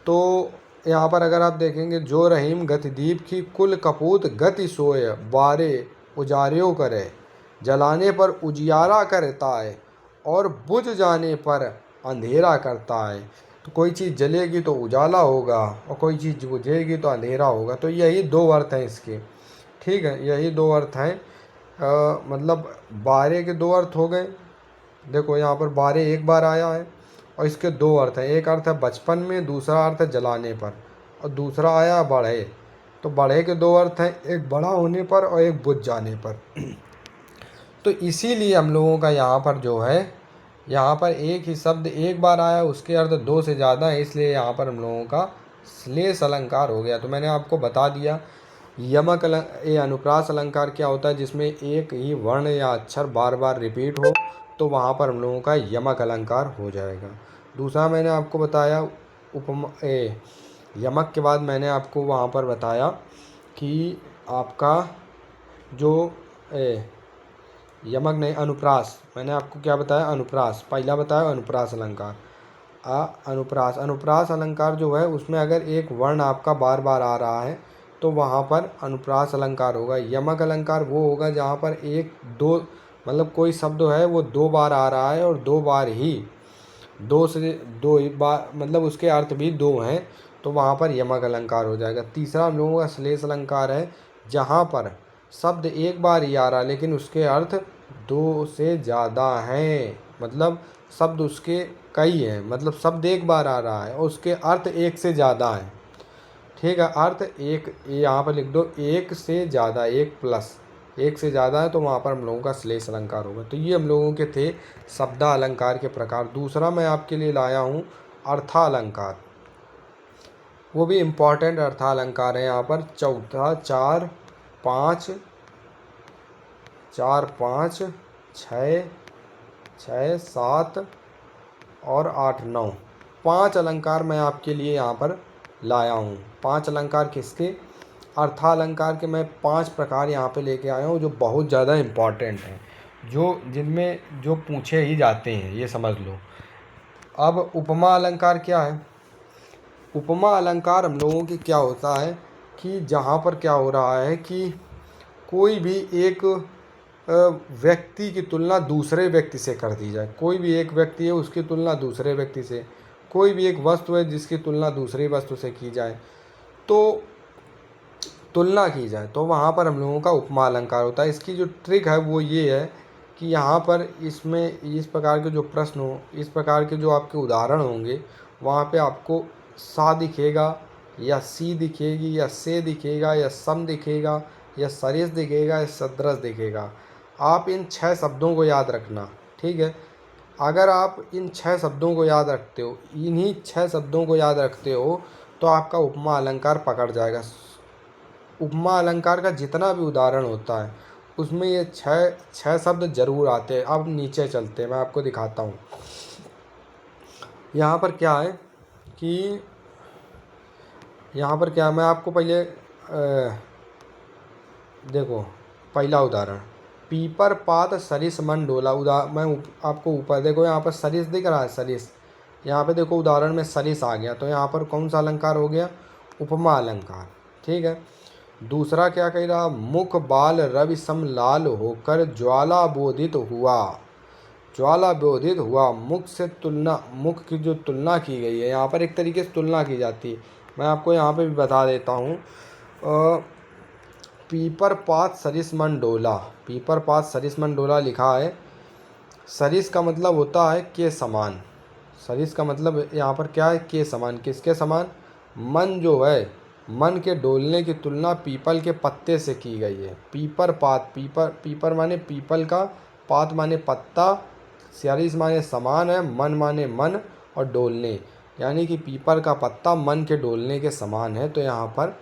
तो यहाँ पर अगर आप देखेंगे, जो रहीम गतिदीप की कुल कपूत गति सोय, बारे उजार्यो करे, जलाने पर उजियारा करता है और बुझ जाने पर अंधेरा करता है। तो कोई चीज़ जलेगी तो उजाला होगा और कोई चीज़ बुझेगी तो अंधेरा होगा। तो यही दो अर्थ हैं इसके। ठीक है, यही दो अर्थ हैं। मतलब बारे के दो अर्थ हो गए। देखो यहाँ पर बारे एक बार आया है और इसके दो अर्थ हैं। एक अर्थ है बचपन में, दूसरा अर्थ है जलाने पर, और दूसरा आया बढ़े। तो बढ़े के दो अर्थ हैं, एक बड़ा होने पर और एक बुझ जाने पर। तो इसीलिए हम लोगों का यहाँ पर जो है, यहाँ पर एक ही शब्द एक बार आया, उसके अर्थ दो से ज़्यादा है, इसलिए यहाँ पर हम लोगों का श्लेष अलंकार हो गया। तो मैंने आपको बता दिया यमक ये अनुप्रास अलंकार क्या होता है, जिसमें एक ही वर्ण या अक्षर बार बार रिपीट हो, तो वहाँ पर हम लोगों का यमक अलंकार हो जाएगा। दूसरा मैंने आपको बताया उपमा यमक के बाद मैंने आपको वहाँ पर बताया कि आपका जो यमक नहीं, अनुप्रास। मैंने आपको क्या बताया, अनुप्रास। पहला बताया अनुप्रास अलंकार। अनुप्रास, अनुप्रास अलंकार जो है उसमें अगर एक वर्ण आपका बार बार आ रहा है तो वहाँ पर अनुप्रास अलंकार होगा। यमक अलंकार वो होगा जहाँ पर एक दो, मतलब कोई शब्द है वो दो बार आ रहा है और दो बार ही, दो से दो ही बार, मतलब उसके अर्थ भी दो हैं, तो वहाँ पर यमक अलंकार हो जाएगा। तीसरा हम लोगों का श्लेष अलंकार है, जहाँ पर शब्द एक बार ही आ रहा है लेकिन उसके अर्थ दो से ज़्यादा हैं। मतलब शब्द उसके कई हैं, मतलब शब्द एक बार आ रहा है और उसके अर्थ एक से ज़्यादा हैं। ठीक है, अर्थ एक, यहाँ पर लिख दो एक से ज़्यादा, एक प्लस एक से ज़्यादा है, तो वहाँ पर हम लोगों का श्लेष अलंकार होगा। तो ये हम लोगों के थे शब्दा अलंकार के प्रकार। दूसरा मैं आपके लिए लाया हूँ अर्थालंकार। वो भी इम्पॉर्टेंट अर्थालंकार है। यहाँ पर चौथा, चार पाँच छः, छः सात और आठ नौ, पांच अलंकार मैं आपके लिए यहाँ पर लाया हूँ। पांच अलंकार किसके, अर्थालंकार के मैं पांच प्रकार यहाँ पे लेके आया हूँ, जो बहुत ज़्यादा इम्पॉर्टेंट हैं, जो जिनमें जो पूछे ही जाते हैं, ये समझ लो। अब उपमा अलंकार क्या है। उपमा अलंकार हम लोगों की क्या होता है कि जहाँ पर क्या हो रहा है कि कोई भी एक व्यक्ति की तुलना दूसरे व्यक्ति से कर दी जाए। कोई भी एक व्यक्ति है, उसकी तुलना दूसरे व्यक्ति से, कोई भी एक वस्तु है जिसकी तुलना दूसरी वस्तु से की जाए, तो तुलना की जाए, तो वहाँ पर हम लोगों का उपमा अलंकार होता है। इसकी जो ट्रिक है वो ये है कि यहाँ पर इसमें इस प्रकार के जो प्रश्न हो, इस प्रकार के जो आपके उदाहरण होंगे, वहाँ पे आपको सा दिखेगा या सी दिखेगी या से दिखेगा या सम दिखेगा या सरिस दिखेगा या सदृश दिखेगा। आप इन छह शब्दों को याद रखना। ठीक है, अगर आप इन छह शब्दों को याद रखते हो, इन्हीं छह शब्दों को याद रखते हो, तो आपका उपमा अलंकार पकड़ जाएगा। उपमा अलंकार का जितना भी उदाहरण होता है उसमें ये छह शब्द जरूर आते हैं। अब नीचे चलते हैं, मैं आपको दिखाता हूँ। यहाँ पर क्या है कि यहाँ पर क्या है, मैं आपको पहले देखो पहला उदाहरण, पीपर पात सरिस मन डोला। मैं आपको ऊपर देखो, यहाँ पर सरिस दिख रहा है, सरिस। यहाँ पे देखो उदाहरण में सरिस आ गया, तो यहाँ पर कौन सा अलंकार हो गया, उपमा अलंकार। ठीक है, दूसरा क्या कह रहा, मुख बाल रवि सम लाल होकर ज्वाला बोधित हुआ। ज्वाला बोधित हुआ, मुख से तुलना, मुख की जो तुलना की गई है, यहाँ पर एक तरीके से तुलना की जाती है। मैं आपको यहाँ पे भी बता देता हूँ। पीपर पात सरिस मन डोला, पीपर पात सरिस मन डोला लिखा है। सरिस का मतलब होता है के समान। सरिस का मतलब यहाँ पर क्या है, के समान। किसके समान, मन जो है, मन के डोलने की तुलना पीपल के पत्ते से की गई है। पीपर पात, पीपर माने पीपल का, पात माने पत्ता, सरिस माने समान है, मन माने मन, और डोलने यानी कि पीपल का पत्ता मन के डोलने के समान है। तो यहाँ पर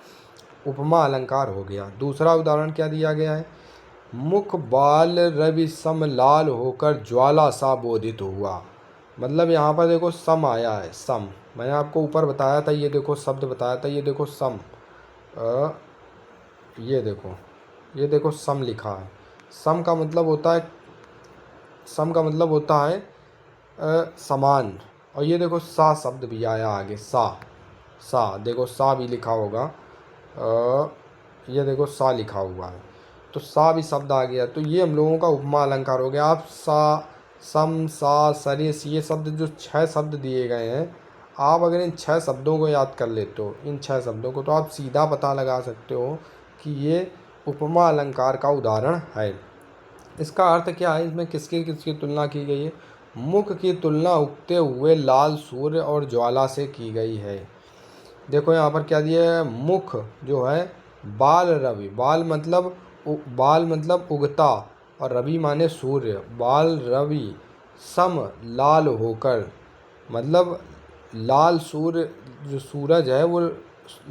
उपमा अलंकार हो गया। दूसरा उदाहरण क्या दिया गया है, मुख बाल रवि सम लाल होकर ज्वाला सा बोधित हुआ। मतलब यहाँ पर देखो सम आया है, सम। मैंने आपको ऊपर बताया था, ये देखो शब्द बताया था, ये देखो सम। अ, ये देखो सम लिखा है। सम का मतलब होता है, सम का मतलब होता है समान। और ये देखो सा शब्द भी आया आगे, सा। सा देखो, सा भी लिखा होगा। ये देखो सा लिखा हुआ है, तो सा भी शब्द आ गया। तो ये हम लोगों का उपमा अलंकार हो गया। आप सा, सम, सा, सरिस, ये शब्द जो 6 शब्द दिए गए हैं, आप अगर इन 6 शब्दों को याद कर लेते हो, इन 6 शब्दों को, तो आप सीधा पता लगा सकते हो कि ये उपमा अलंकार का उदाहरण है। इसका अर्थ क्या है, इसमें किसकी किसकी तुलना की गई है? मुख की तुलना उगते हुए लाल सूर्य और ज्वाला से की गई है। देखो यहाँ पर क्या दिया है, मुख जो है बाल रवि, बाल मतलब उगता, और रवि माने सूर्य, बाल रवि सम लाल होकर, मतलब लाल सूर्य, जो सूरज है वो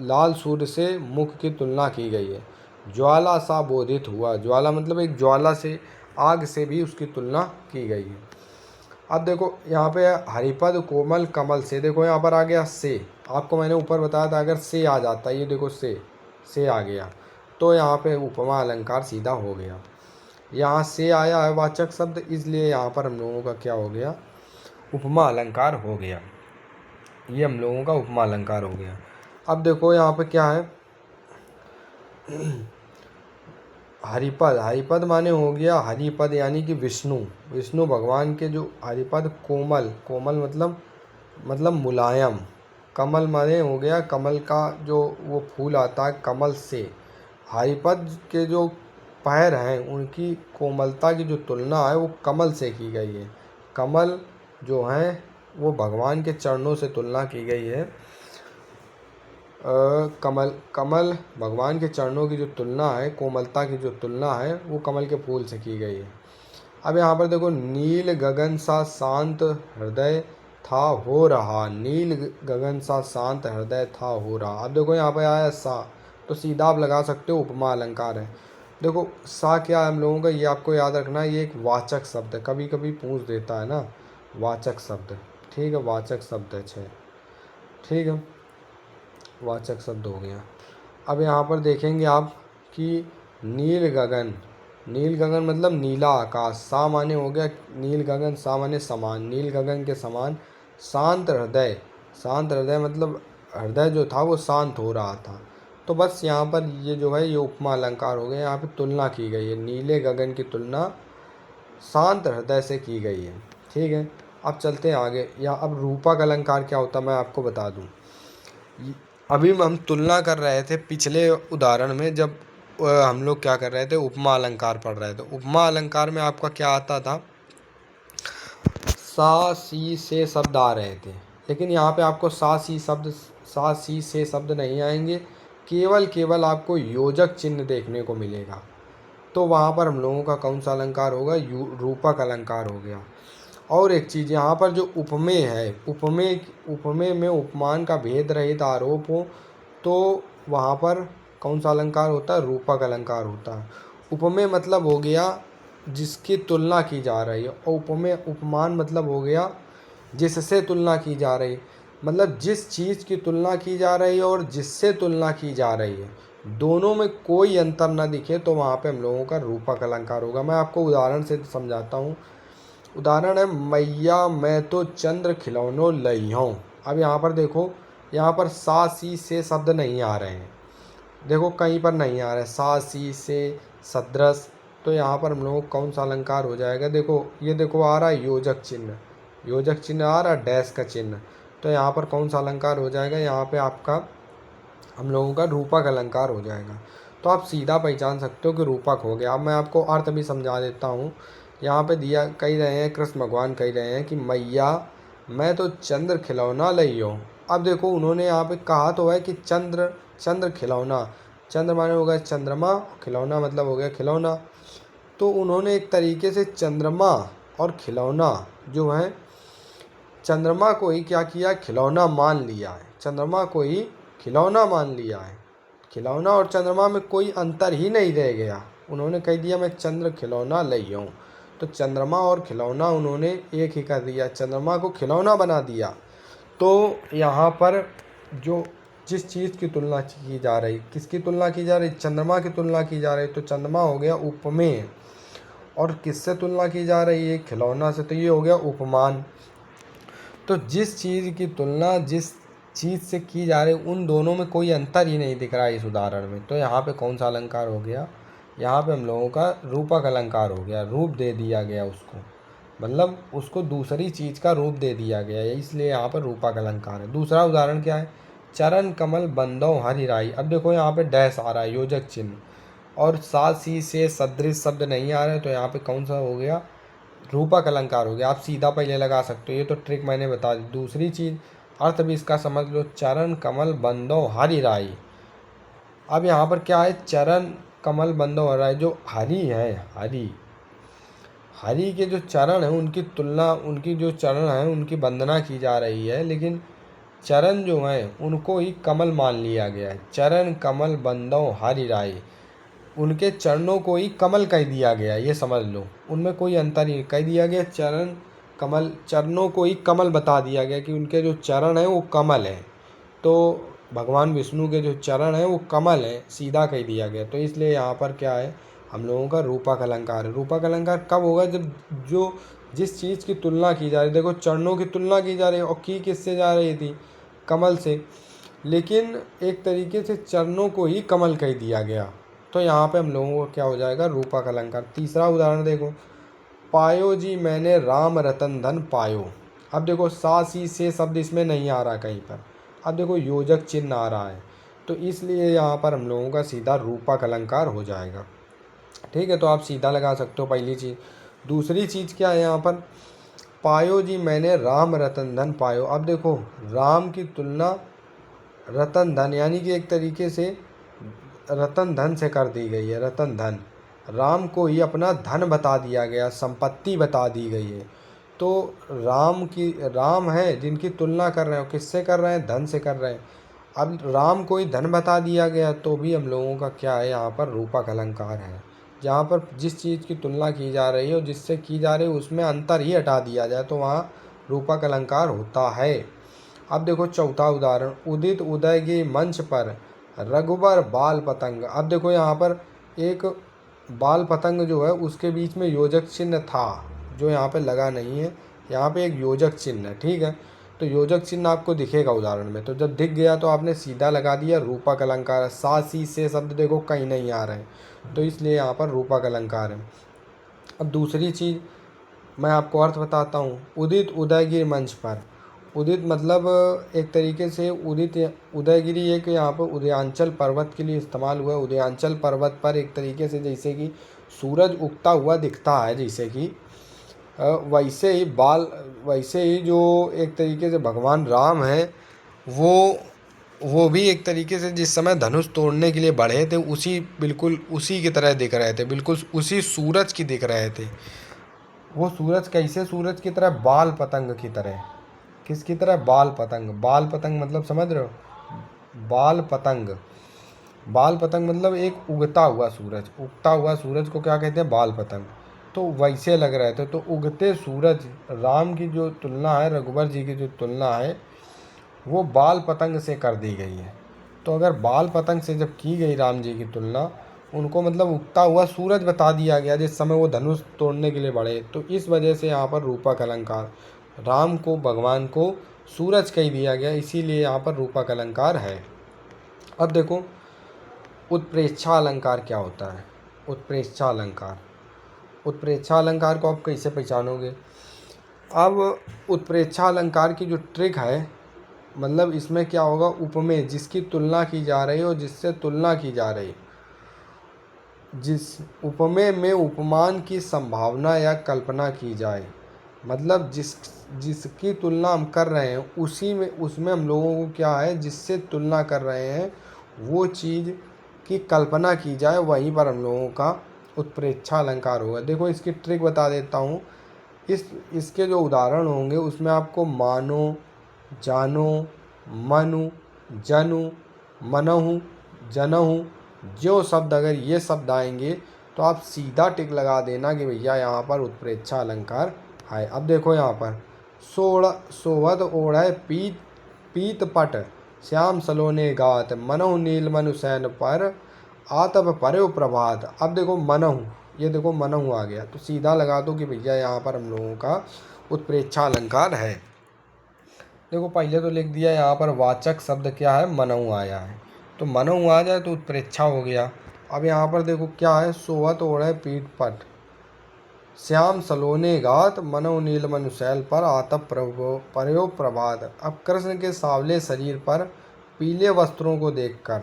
लाल सूर्य से मुख की तुलना की गई है। ज्वाला सा बोधित हुआ, ज्वाला मतलब एक ज्वाला से, आग से भी उसकी तुलना की गई है। अब देखो यहाँ पे हरिपद कोमल कमल से, देखो यहाँ पर आ गया से। आपको मैंने ऊपर बताया था अगर से आ जाता, ये देखो से आ गया, तो यहाँ पे उपमा अलंकार सीधा हो गया। यहाँ से आया है वाचक शब्द, इसलिए यहाँ पर हम लोगों का क्या हो गया, उपमा अलंकार हो गया। ये हम लोगों का उपमा अलंकार हो गया। अब देखो यहाँ पे क्या है, हरिपद, हरिपद माने हो गया हरिपद यानी कि विष्णु, विष्णु भगवान के जो हरिपद। कोमल, कोमल मतलब मुलायम। कमल माने हो गया कमल का जो वो फूल आता है कमल से। हरिपद के जो पैर हैं उनकी कोमलता की जो तुलना है वो कमल से की गई है। कमल जो हैं वो भगवान के चरणों से तुलना की गई है। कमल भगवान के चरणों की जो तुलना है, कोमलता की जो तुलना है, वो कमल के फूल से की गई है। अब यहाँ पर देखो, नील गगन सा शांत हृदय था हो रहा, नील गगन सा शांत हृदय था हो रहा। अब देखो यहाँ पर आया सा, तो सीधा आप लगा सकते हो उपमा अलंकार है। देखो सा क्या है हम लोगों का, ये आपको याद रखना है, ये एक वाचक शब्द है। कभी कभी पूछ देता है ना, वाचक शब्द। ठीक है, वाचक शब्द है 6। ठीक है, वाचक शब्द हो गया। अब यहाँ पर देखेंगे आप कि नील गगन, नील गगन मतलब नीला आकाश। सा माने हो गया नील गगन, सा माने समान, नील गगन के समान। शांत हृदय, शांत हृदय मतलब हृदय जो था वो शांत हो रहा था। तो बस यहाँ पर ये जो है ये उपमा अलंकार हो गया। यहाँ पे तुलना की गई है, नीले गगन की तुलना शांत हृदय से की गई है। ठीक है, अब चलते हैं आगे। या अब रूपक अलंकार क्या होता है मैं आपको बता दूँ। अभी हम तुलना कर रहे थे पिछले उदाहरण में, जब हम लोग क्या कर रहे थे, उपमा अलंकार पढ़ रहे थे। उपमा अलंकार में आपका क्या आता था, सा सी से शब्द आ रहे थे, लेकिन यहाँ पे आपको सा सी से शब्द नहीं आएंगे, केवल आपको योजक चिन्ह देखने को मिलेगा। तो वहाँ पर हम लोगों का कौन सा अलंकार होगा, रूपक अलंकार हो गया। और एक चीज़ यहाँ पर जो उपमेय है, उपमेय में उपमान का भेद रहित आरोप हो, तो वहाँ पर कौन सा अलंकार होता है, रूपक अलंकार होता है। उपमेय मतलब हो गया जिसकी तुलना की जा रही है, और उपमान मतलब हो गया जिससे तुलना की जा रही है। मतलब जिस चीज़ की तुलना की जा रही है और जिससे तुलना की जा रही है, दोनों में कोई अंतर ना दिखे, तो वहाँ पे हम लोगों का रूपक अलंकार होगा। मैं आपको उदाहरण से समझाता हूँ। उदाहरण है, मैया मैं तो चंद्र खिलौनों लई हूँ। अब यहाँ पर देखो, यहाँ पर सा सी से शब्द नहीं आ रहे हैं। देखो कहीं पर नहीं आ रहा है सा सी से सदृश, तो यहाँ पर हम लोगों को कौन सा अलंकार हो जाएगा। देखो ये देखो आ रहा है योजक चिन्ह, योजक चिन्ह आ रहा है, डैश का चिन्ह। तो यहाँ पर कौन सा अलंकार हो जाएगा, यहाँ पे आपका हम लोगों का रूपक अलंकार हो जाएगा। तो आप सीधा पहचान सकते हो कि रूपक हो गया। अब मैं आपको अर्थ भी समझा देता हूँ। यहाँ पे दिया कह रहे हैं, कृष्ण भगवान कह रहे हैं कि मैया मैं तो चंद्र खिलौना लई हूँ। अब देखो उन्होंने यहाँ पे कहा तो है कि चंद्र खिलौना, चंद्र माने हो गया चंद्रमा, खिलौना मतलब हो गया खिलौना। तो उन्होंने एक तरीके से चंद्रमा और खिलौना जो है, चंद्रमा को ही क्या किया, खिलौना मान लिया है। चंद्रमा को ही खिलौना मान लिया है। खिलौना और चंद्रमा में कोई अंतर ही नहीं रह गया। उन्होंने कह दिया मैं चंद्र खिलौना ले आऊँ, तो चंद्रमा और खिलौना उन्होंने एक ही कर दिया, चंद्रमा को खिलौना बना दिया। तो यहाँ पर जो जिस चीज़ की तुलना की जा रही, किसकी तुलना की जा रही, चंद्रमा की तुलना की जा रही, तो चंद्रमा हो गया उपमेय। और किससे तुलना की जा रही है, खिलौना से, तो ये हो गया उपमान। तो जिस चीज़ की तुलना जिस चीज़ से की जा रही उन दोनों में कोई अंतर ही नहीं दिख रहा है इस उदाहरण में। तो यहाँ पे कौन सा अलंकार हो गया, यहाँ पे हम लोगों का रूपक अलंकार हो गया, रूप दे दिया गया उसको, मतलब उसको दूसरी चीज़ का रूप दे दिया गया है, इसलिए यहाँ पर रूपक अलंकार है। दूसरा उदाहरण क्या है, चरण कमल बंदो हरि राई। अब देखो यहाँ पे डैश आ रहा है, योजक चिन्ह, और सा सी से सदृश शब्द नहीं आ रहे, तो यहाँ पे कौन सा हो गया, रूपक अलंकार हो गया। आप सीधा पहले लगा सकते हो, ये तो ट्रिक मैंने बता दी। दूसरी चीज़ अर्थ भी इसका समझ लो, चरण कमल बंदो हरि राई। अब यहाँ पर क्या है, चरण कमल बंदो हरि राई, जो हरि है, हरि हरि के जो चरण हैं उनकी तुलना, उनकी जो चरण हैं उनकी वंदना की जा रही है, लेकिन चरण जो हैं उनको ही कमल मान लिया गया है। चरण कमल बंदो हरि राई, उनके चरणों को ही कमल कह दिया गया, ये समझ लो, उनमें कोई अंतर नहीं कह दिया गया। चरण कमल, चरणों को ही कमल बता दिया गया कि उनके जो चरण हैं वो कमल हैं। तो भगवान विष्णु के जो चरण हैं वो कमल हैं, सीधा कह दिया गया। तो इसलिए यहाँ पर क्या है, हम लोगों का रूपक अलंकार है। रूपक अलंकार कब होगा, जब जो जिस चीज़ की तुलना की जा रही, देखो चरणों की तुलना की जा रही है, और की किससे जा रही थी, कमल से, लेकिन एक तरीके से चरणों को ही कमल कह दिया गया। तो यहाँ पे हम लोगों को क्या हो जाएगा, रूपक अलंकार। तीसरा उदाहरण देखो, पायो जी मैंने राम रतन धन पायो। अब देखो सा सी से शब्द इसमें नहीं आ रहा कहीं पर, अब देखो योजक चिन्ह आ रहा है, तो इसलिए यहाँ पर हम लोगों का सीधा रूपक अलंकार हो जाएगा। ठीक है, तो आप सीधा लगा सकते हो पहली चीज़। दूसरी चीज़ क्या है यहाँ पर, पायो जी मैंने राम रतन धन पायो। अब देखो राम की तुलना रतन धन, यानी कि एक तरीके से रतन धन से कर दी गई है। रतन धन, राम को ही अपना धन बता दिया गया, संपत्ति बता दी गई है। तो राम है जिनकी तुलना कर रहे हो, किससे कर रहे हैं, धन से कर रहे हैं। अब राम को ही धन बता दिया गया, तो भी हम लोगों का क्या है, यहाँ पर रूपक अलंकार है। जहाँ पर जिस चीज़ की तुलना की जा रही है और जिससे की जा रही है उसमें अंतर ही हटा दिया जाए, तो वहाँ रूपक अलंकार होता है। अब देखो चौथा उदाहरण, उदित उदय के मंच पर रघुबर बाल पतंग। अब देखो यहाँ पर एक बाल पतंग जो है उसके बीच में योजक चिन्ह था, जो यहाँ पे लगा नहीं है, यहाँ पे एक योजक चिन्ह है। ठीक है, तो योजक चिन्ह आपको दिखेगा उदाहरण में, तो जब दिख गया तो आपने सीधा लगा दिया रूपक अलंकार है। सा सी से शब्द देखो कहीं नहीं आ रहे हैं, तो इसलिए यहाँ पर रूपक अलंकार है। अब दूसरी चीज़ मैं आपको अर्थ बताता हूँ, उदित उदयगिरि मंच पर। उदित मतलब एक तरीके से उदित, उदयगिरी एक यहाँ पर उदयांचल पर्वत के लिए इस्तेमाल हुआ है। उदयांचल पर्वत पर एक तरीके से जैसे कि सूरज उगता हुआ दिखता है, जैसे कि वैसे ही जो एक तरीके से भगवान राम हैं वो भी एक तरीके से जिस समय धनुष तोड़ने के लिए बढ़े थे, उसी बिल्कुल उसी की तरह दिख रहे थे, बिल्कुल उसी सूरज की दिख रहे थे। वो सूरज कैसे, सूरज की तरह, बाल पतंग की तरह। किसकी तरह, बाल पतंग। बाल पतंग मतलब समझ रहे हो, बाल पतंग, बाल पतंग मतलब एक उगता हुआ सूरज, उगता हुआ सूरज को क्या कहते हैं, बाल पतंग। तो वैसे लग रहे थे। तो उगते सूरज, राम की जो तुलना है, रघुबर जी की जो तुलना है, वो बाल पतंग से कर दी गई है। तो अगर बाल पतंग से जब की गई राम जी की तुलना, उनको मतलब उगता हुआ सूरज बता दिया गया जिस समय वो धनुष तोड़ने के लिए बढ़े, तो इस वजह से यहाँ पर रूपक अलंकार, राम को, भगवान को सूरज कह दिया गया, इसीलिए यहाँ पर रूपक अलंकार है। अब देखो उत्प्रेक्षा अलंकार क्या होता है। उत्प्रेक्षा अलंकार, उत्प्रेक्षा अलंकार को आप कैसे पहचानोगे। अब उत्प्रेक्षा अलंकार की जो ट्रिक है, मतलब इसमें क्या होगा, उपमेय, जिसकी तुलना की जा रही है और जिससे तुलना की जा रही है, जिस उपमेय में उपमान की संभावना या कल्पना की जाए, मतलब जिसकी तुलना हम कर रहे हैं उसी में, उसमें हम लोगों को क्या है, जिससे तुलना कर रहे हैं वो चीज़ की कल्पना की जाए, वहीं पर हम लोगों का उत्प्रेक्षा अलंकार होगा। देखो इसकी ट्रिक बता देता हूँ। इसके जो उदाहरण होंगे उसमें आपको मानो, जानो, मनु, जनु, मनहु, जनहु, जो शब्द, अगर ये शब्द आएंगे तो आप सीधा टिक लगा देना कि भैया यहाँ पर उत्प्रेक्षा अलंकार है। अब देखो यहाँ पर सोवत ओढ़े पीत पट श्याम सलोने गात मनहु नील मनु सैन पर आतप पर्यो प्रभात। अब देखो मनहु, ये देखो मनहु आ गया तो सीधा लगा दो कि भैया यहाँ पर हम लोगों का उत्प्रेक्षा अलंकार है। देखो पहले तो लिख दिया यहाँ पर वाचक शब्द क्या है, मनहु आया है, तो मनहु आ जाए तो उत्प्रेक्षा हो गया। अब यहाँ पर देखो क्या है, सोवत ओढ़े पीठ पट श्याम सलोने गात मनहु नील मनु शैल पर आतप पर्यो प्रभात। अब कृष्ण के सावले शरीर पर पीले वस्त्रों को देखकर,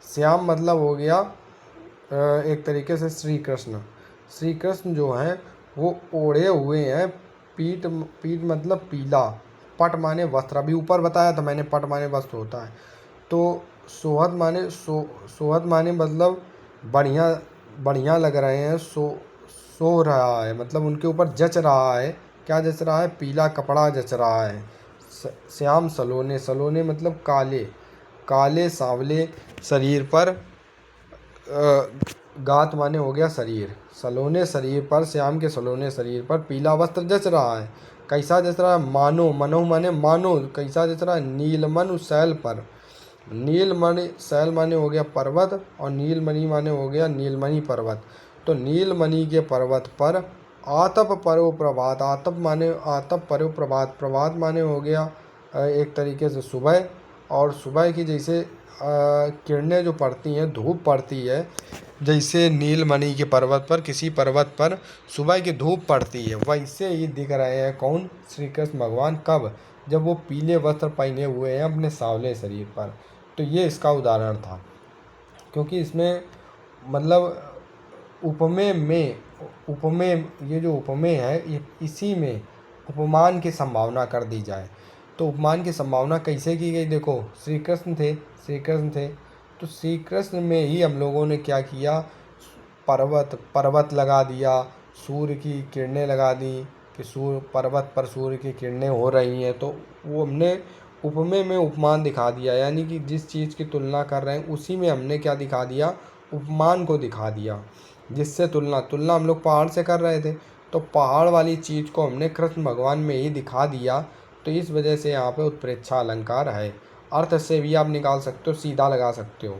श्याम मतलब हो गया एक तरीके से श्री कृष्ण, श्री कृष्ण जो हैं वो ओढ़े हुए हैं पीठ, पीठ मतलब पीला, पट माने वस्त्र, अभी ऊपर बताया था मैंने पट माने वस्त्र होता है। तो सोहत माने सोहत माने मतलब बढ़िया बढ़िया लग रहे हैं, सो रहा है मतलब उनके ऊपर जच रहा है, क्या जच रहा है, पीला कपड़ा जच रहा है। श्याम सलोने, सलोने मतलब काले, काले सांवले शरीर पर, गात माने हो गया शरीर, सलोने शरीर पर, श्याम के सलोने शरीर पर पीला वस्त्र जच रहा है। कैसा जच रहा है, मानो, मनो माने मानो, कैसा जच रहा है, नीलमणि शैल पर, नीलमणि शैल माने हो गया पर्वत और नीलमणि माने हो गया नीलमणि पर्वत। तो नीलमणि के पर्वत पर आतप पर्यो प्रभात, आतप माने आतप पर्यो प्रभात, प्रभात माने हो गया एक तरीके से सुबह, और सुबह की जैसे किरणें जो पड़ती हैं, धूप पड़ती है, जैसे नीलमणि के पर्वत पर, किसी पर्वत पर सुबह की धूप पड़ती है, वैसे ही दिख रहे हैं कौन, श्री कृष्ण भगवान। कब, जब वो पीले वस्त्र पहने हुए हैं अपने सांवले शरीर पर। तो ये इसका उदाहरण था, क्योंकि इसमें मतलब उपमेय में, उपमेय, ये जो उपमेय है ये इसी में उपमान की संभावना कर दी जाए। तो उपमान की संभावना कैसे की गई, देखो श्री कृष्ण थे, श्री कृष्ण थे, तो श्री कृष्ण में ही हम लोगों ने क्या किया, पर्वत लगा दिया, सूर्य की किरणें लगा दी कि सूर्य, पर्वत पर सूर्य की किरणें हो रही हैं, तो वो हमने उपमेय में उपमान दिखा दिया, यानी कि जिस चीज़ की तुलना कर रहे हैं उसी में हमने क्या दिखा दिया, उपमान को दिखा दिया। जिससे तुलना हम लोग पहाड़ से कर रहे थे, तो पहाड़ वाली चीज़ को हमने कृष्ण भगवान में ही दिखा दिया, तो इस वजह से यहाँ पे उत्प्रेक्षा अलंकार है। अर्थ से भी आप निकाल सकते हो, सीधा लगा सकते हो।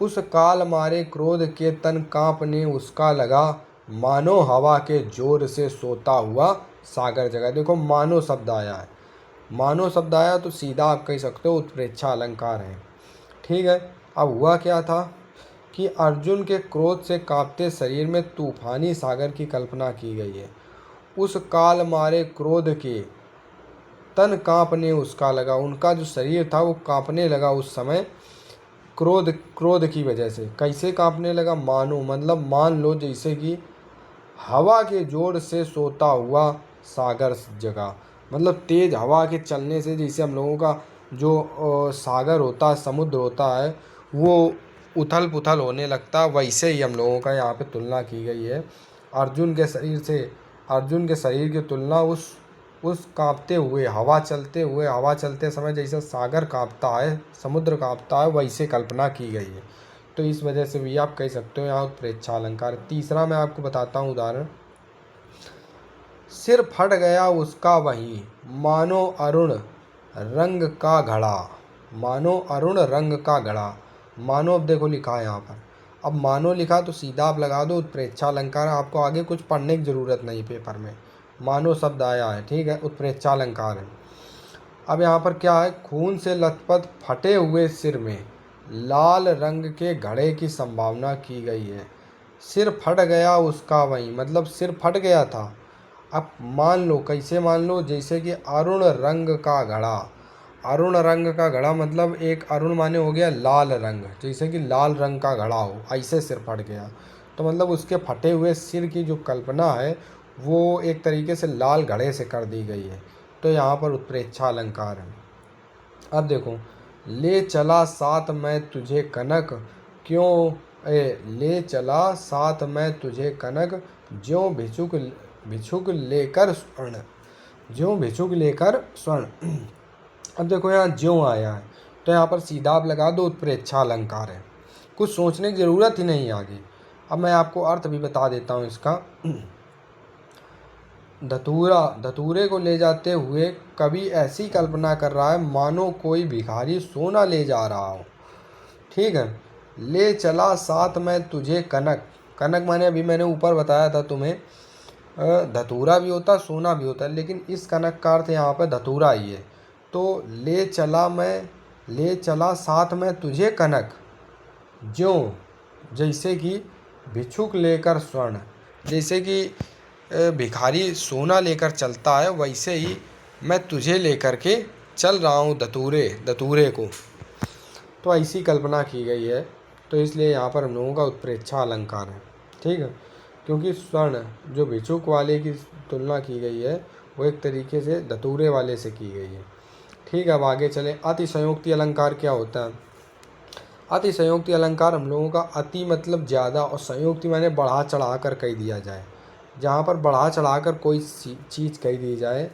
उस काल मारे क्रोध के तन कांपने उसका लगा, मानो हवा के जोर से सोता हुआ सागर जगा। देखो मानो शब्द आया है, मानो शब्द आया तो सीधा आप कह सकते हो उत्प्रेक्षा अलंकार है। ठीक है, अब हुआ क्या था कि अर्जुन के क्रोध से कांपते शरीर में तूफानी सागर की कल्पना की गई है। उस काल मारे क्रोध के तन कांपने उसका लगा, उनका जो शरीर था वो कांपने लगा उस समय, क्रोध की वजह से। कैसे कांपने लगा, मानो मतलब मान लो जैसे कि हवा के जोर से सोता हुआ सागर जगह, मतलब तेज हवा के चलने से जैसे हम लोगों का जो सागर होता है, समुद्र होता है, वो उथल पुथल होने लगता, वैसे ही हम लोगों का यहाँ पे तुलना की गई है अर्जुन के शरीर से। अर्जुन के शरीर की तुलना उस कांपते हुए, हवा चलते समय जैसे सागर कांपता है, समुद्र कांपता है, वैसे कल्पना की गई है। तो इस वजह से भी आप कह सकते हो यहाँ उत्प्रेक्षा अलंकार। तीसरा मैं आपको बताता हूँ उदाहरण, सिर फट गया उसका वही, मानो अरुण रंग का घड़ा, मानो अरुण रंग का घड़ा। मानो अब देखो लिखा है यहाँ पर, अब मानो लिखा तो सीधा आप लगा दो उत्प्रेक्षा अलंकार, आपको आगे कुछ पढ़ने की ज़रूरत नहीं पेपर में, मानो शब्द आया है, ठीक है, उत्प्रेक्षा अलंकार है। अब यहाँ पर क्या है, खून से लथपथ फटे हुए सिर में लाल रंग के घड़े की संभावना की गई है। सिर फट गया उसका वहीं, मतलब सिर फट गया था। अब मान लो, कैसे मान लो, जैसे कि अरुण रंग का घड़ा, अरुण रंग का घड़ा मतलब एक अरुण माने हो गया लाल रंग, जैसे कि लाल रंग का घड़ा हो, ऐसे सिर फट गया, तो मतलब उसके फटे हुए सिर की जो कल्पना है वो एक तरीके से लाल घड़े से कर दी गई है। तो यहाँ पर उत्प्रेक्षा अलंकार है। अब देखो, ले चला साथ मैं तुझे कनक, क्यों ले चला साथ मैं तुझे कनक, ज्यों भिक्षुक लेकर स्वर्ण, ज्यों भिक्षुक लेकर स्वर्ण। अब देखो यहाँ ज्यों आया है, तो यहाँ पर सीधा आप लगा दो उत्प्रेक्षा अलंकार है, कुछ सोचने की ज़रूरत ही नहीं आगे। अब मैं आपको अर्थ भी बता देता हूँ इसका। धतूरा, धतूरे को ले जाते हुए कवि ऐसी कल्पना कर रहा है मानो कोई भिखारी सोना ले जा रहा हो। ठीक है। ले चला साथ में तुझे कनक, कनक माने अभी मैंने ऊपर बताया था तुम्हें, धतूरा भी होता है सोना भी होता है, लेकिन इस कनक का अर्थ यहाँ पे धतूरा ही है। तो ले चला साथ में तुझे कनक, ज्यों जैसे कि भिक्षुक लेकर स्वर्ण, जैसे कि भिखारी सोना लेकर चलता है वैसे ही मैं तुझे लेकर के चल रहा हूँ धतूरे को। तो ऐसी कल्पना की गई है, तो इसलिए यहाँ पर हम लोगों का उत्प्रेक्षा अलंकार है। ठीक है। क्योंकि स्वर्ण जो भिक्षुक वाले की तुलना की गई है वो एक तरीके से धतूरे वाले से की गई है। ठीक है। अब आगे चले। अतिशयोक्ति अलंकार क्या होता है? अतिशयोक्ति अलंकार हम लोगों का अति मतलब ज़्यादा और संयोक्ति माने बढ़ा चढ़ा कर कह दिया जाए। जहाँ पर बढ़ा चढ़ा कर कोई चीज़ कह दी जाए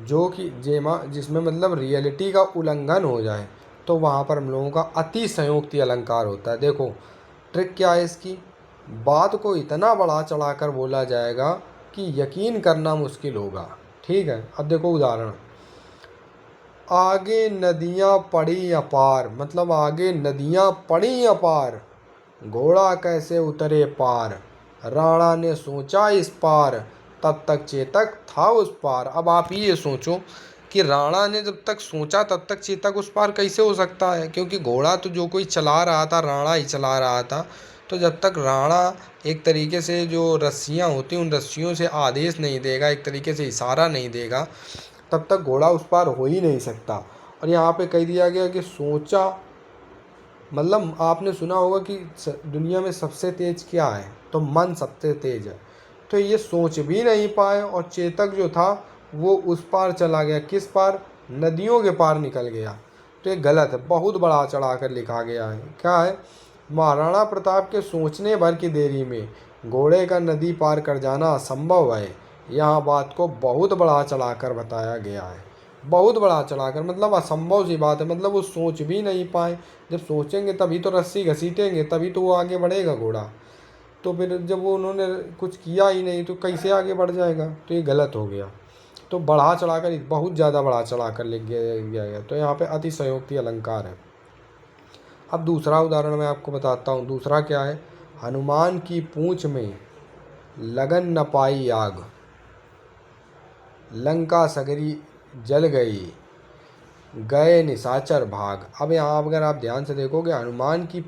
जो कि जिसमें मतलब रियलिटी का उल्लंघन हो जाए, तो वहाँ पर हम लोगों का अतिशयोक्ति अलंकार होता है। देखो ट्रिक क्या है इसकी, बात को इतना बढ़ा चढ़ा कर बोला जाएगा कि यकीन करना मुश्किल होगा। ठीक है। अब देखो उदाहरण, आगे नदियाँ पड़ी अपार, मतलब आगे नदियाँ पड़ी अपार, घोड़ा कैसे उतरे पार, राणा ने सोचा इस पार, तब तक चेतक था उस पार। अब आप ही ये सोचो कि राणा ने जब तक सोचा तब तक चेतक उस पार कैसे हो सकता है, क्योंकि घोड़ा तो जो कोई चला रहा था राणा ही चला रहा था। तो जब तक राणा एक तरीके से जो रस्सियाँ होती हैं उन रस्सियों से आदेश नहीं देगा, एक तरीके से इशारा नहीं देगा, तब तक घोड़ा उस पार हो ही नहीं सकता। और यहाँ पे कह दिया गया कि सोचा, मतलब आपने सुना होगा कि दुनिया में सबसे तेज क्या है, तो मन सबसे तेज है। तो ये सोच भी नहीं पाए और चेतक जो था वो उस पार चला गया। किस पार? नदियों के पार निकल गया। तो ये गलत है, बहुत बढ़ा चढ़ा कर लिखा गया है। क्या है? महाराणा प्रताप के सोचने भर की देरी में घोड़े का नदी पार कर जाना असंभव है। यहाँ बात को बहुत बढ़ा चढ़ा कर बताया गया है। बहुत बढ़ा चढ़ा कर मतलब असंभव सी बात है, मतलब वो सोच भी नहीं पाए। जब सोचेंगे तभी तो रस्सी घसीटेंगे, तभी तो वो आगे बढ़ेगा घोड़ा। तो फिर जब वो उन्होंने कुछ किया ही नहीं तो कैसे आगे बढ़ जाएगा? तो ये गलत हो गया। तो बढ़ा चढ़ा कर, बहुत ज़्यादा बढ़ा चढ़ा कर लिख गया गया। तो यहाँ पे अतिशयोक्ति अलंकार है। अब दूसरा उदाहरण मैं आपको बताता हूँ। दूसरा क्या है? हनुमान की पूँछ में लगन न पाई आग, लंका सगरी जल गई, गए निशाचर भाग। अब यहाँ अगर आप ध्यान से देखोगे, हनुमान की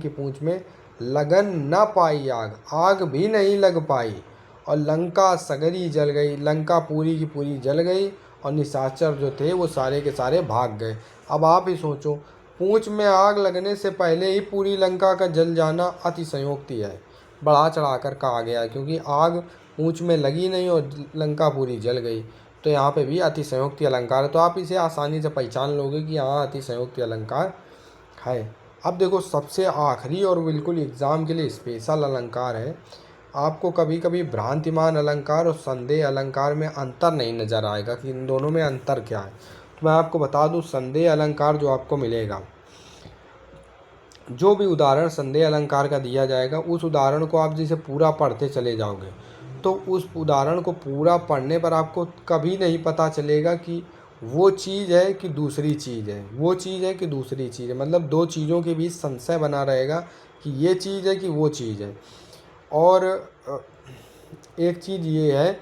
पूँछ में लगन न पाई आग, आग भी नहीं लग पाई, और लंका सगरी जल गई, लंका पूरी की पूरी जल गई, और निशाचर जो थे वो सारे के सारे भाग गए। अब आप ही सोचो, पूँछ में आग लगने से पहले ही पूरी लंका का जल जाना अतिशयोक्ति है, बढ़ा चढ़ा कर कहा गया है, क्योंकि आग पूँछ में लगी नहीं और लंका पूरी जल गई। तो यहाँ पे भी अतिशयोक्ति अलंकार है। तो आप इसे आसानी से पहचान लोगे कि यहाँ अतिशयोक्ति अलंकार है। अब देखो सबसे आखिरी और बिल्कुल एग्ज़ाम के लिए स्पेशल अलंकार है। आपको कभी कभी भ्रांतिमान अलंकार और संदेह अलंकार में अंतर नहीं नज़र आएगा कि इन दोनों में अंतर क्या है। तो मैं आपको बता दूं, संदेह अलंकार जो आपको मिलेगा, जो भी उदाहरण संदेह अलंकार का दिया जाएगा, उस उदाहरण को आप जैसे पूरा पढ़ते चले जाओगे तो उस उदाहरण को पूरा पढ़ने पर आपको कभी नहीं पता चलेगा कि वो चीज़ है कि दूसरी चीज़ है, वो चीज़ है कि दूसरी चीज़ है। मतलब दो चीज़ों के बीच संशय बना रहेगा कि ये चीज़ है कि वो चीज़ है। और एक चीज़ ये है,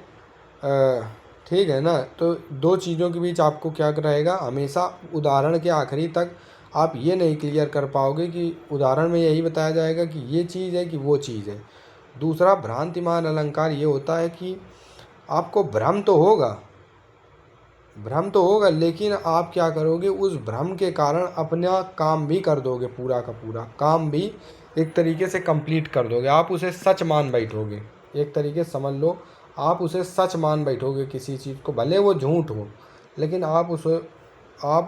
ठीक है ना, तो दो चीज़ों के बीच आपको क्या रहेगा, हमेशा उदाहरण के आखिरी तक आप ये नहीं क्लियर कर पाओगे कि उदाहरण में यही बताया जाएगा कि ये चीज़ है कि वो चीज़ है। दूसरा भ्रांतिमान अलंकार ये होता है कि आपको भ्रम तो होगा, लेकिन आप क्या करोगे, उस भ्रम के कारण अपना काम भी कर दोगे, पूरा का पूरा काम भी एक तरीके से कंप्लीट कर दोगे। आप उसे सच मान बैठोगे, एक तरीके से समझ लो, आप उसे सच मान बैठोगे किसी चीज़ को, भले वो झूठ हो, लेकिन आप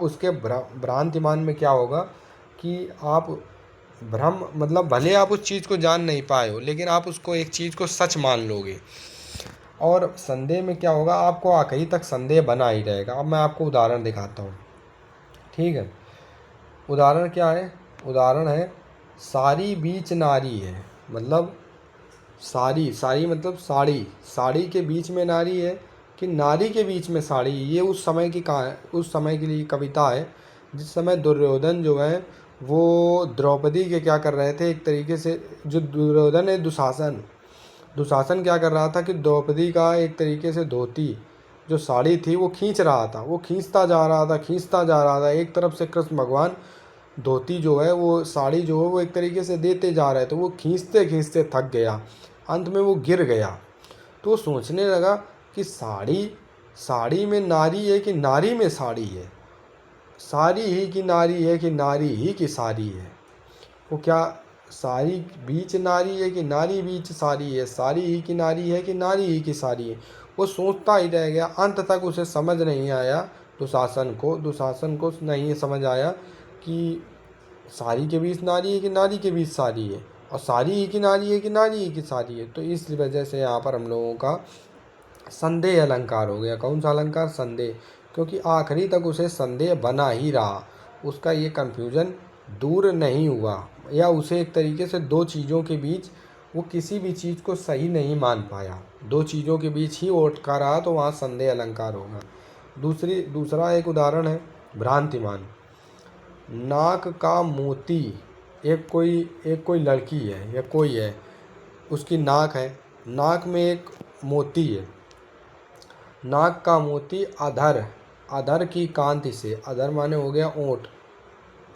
उसके भ्रांतिमान में क्या होगा कि आप भ्रम मतलब भले आप उस चीज़ को जान नहीं पाए हो, लेकिन आप उसको एक चीज़ को सच मान लोगे। और संदेह में क्या होगा, आपको आखिरी तक संदेह बना ही रहेगा। अब मैं आपको उदाहरण दिखाता हूँ। ठीक है। उदाहरण क्या है? उदाहरण है, सारी बीच नारी है, मतलब साड़ी, साड़ी मतलब साड़ी, साड़ी के बीच में नारी है कि नारी के बीच में साड़ी, ये उस समय की उस समय के लिए कविता है जिस समय दुर्योधन जो है वो द्रौपदी के क्या कर रहे थे एक तरीके से। जो दुर्योधन है, दुशासन, दुशासन क्या कर रहा था कि द्रौपदी का एक तरीके से धोती जो साड़ी थी वो खींच रहा था, वो खींचता जा रहा था, खींचता जा रहा था। एक तरफ से कृष्ण भगवान धोती जो है वो साड़ी जो है वो एक तरीके से देते जा रहे थे, वो खींचते खींचते थक गया, अंत में वो गिर गया। तो वो सोचने लगा कि साड़ी, साड़ी में नारी है कि नारी में साड़ी है, सारी ही की नारी है कि नारी ही की सारी है। वो क्या सारी बीच नारी है कि नारी बीच सारी है, सारी ही की नारी है कि नारी ही की सारी है। वो सोचता ही रह गया, अंत तक उसे समझ नहीं आया, दुशासन को नहीं समझ आया कि सारी के बीच नारी है कि नारी के बीच सारी है, और सारी ही की नारी है कि नारी ही की सारी है। तो इस वजह से यहाँ पर हम लोगों का संदेह अलंकार हो गया। कौन सा अलंकार? संदेह, क्योंकि आखिरी तक उसे संदेह बना ही रहा, उसका ये कन्फ्यूजन दूर नहीं हुआ, या उसे एक तरीके से दो चीज़ों के बीच वो किसी भी चीज़ को सही नहीं मान पाया, दो चीज़ों के बीच ही वो अटका रहा, तो वहाँ संदेह अलंकार होगा। दूसरा एक उदाहरण है भ्रांतिमान। नाक का मोती, एक कोई लड़की है या कोई है, उसकी नाक है, नाक में एक मोती है, नाक का मोती अधर, अधर की कांति से, अधर माने हो गया ओंठ,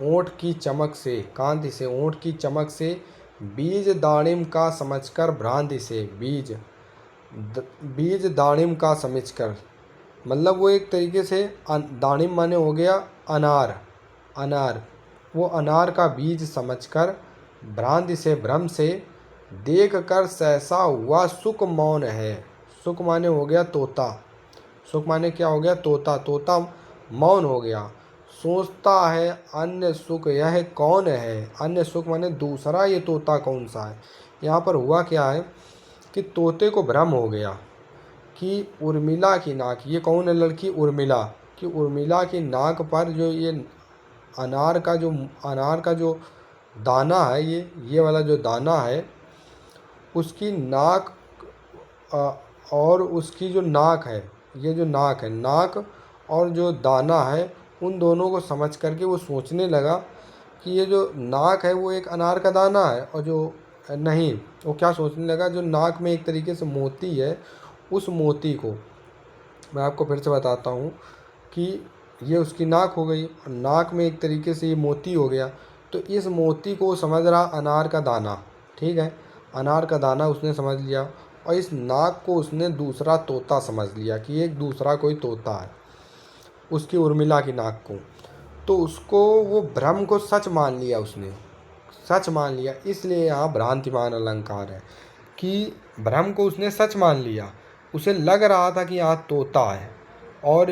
ओंठ की चमक से, कांति से, ओंठ की चमक से, बीज दाड़िम का समझकर भ्रांति से, बीज दाड़िम का समझकर, मतलब वो एक तरीके से दाड़िम माने हो गया अनार, अनार, वो अनार का बीज समझकर भ्रांति से, भ्रम से, देख कर सहसा हुआ सुख मौन है। सुख माने हो गया तोता, सुख माने क्या हो गया? तोता, तोता मौन हो गया, सोचता है अन्य सुख यह कौन है। अन्य सुख माने दूसरा, ये तोता कौन सा है। यहाँ पर हुआ क्या है कि तोते को भ्रम हो गया कि उर्मिला की नाक, ये कौन है लड़की? उर्मिला, कि उर्मिला की नाक पर जो ये अनार का जो दाना है, ये वाला जो दाना है, उसकी नाक और उसकी जो नाक है, ये जो नाक है, नाक और जो दाना है, उन दोनों को समझ करके वो सोचने लगा कि ये जो नाक है वो एक अनार का दाना है, और जो नहीं, वो क्या सोचने लगा, जो नाक में एक तरीके से मोती है, उस मोती को मैं आपको फिर से बताता हूँ कि ये उसकी नाक हो गई, और नाक में एक तरीके से ये मोती हो गया, तो इस मोती को समझ रहा अनार का दाना, ठीक है, अनार का दाना उसने समझ लिया, और इस नाक को उसने दूसरा तोता समझ लिया कि एक दूसरा कोई तोता है, उसकी उर्मिला की नाक को। तो उसको वो भ्रम को सच मान लिया, उसने सच मान लिया, इसलिए यहाँ भ्रांतिमान अलंकार है कि भ्रम को उसने सच मान लिया। उसे लग रहा था कि यहाँ तोता है, और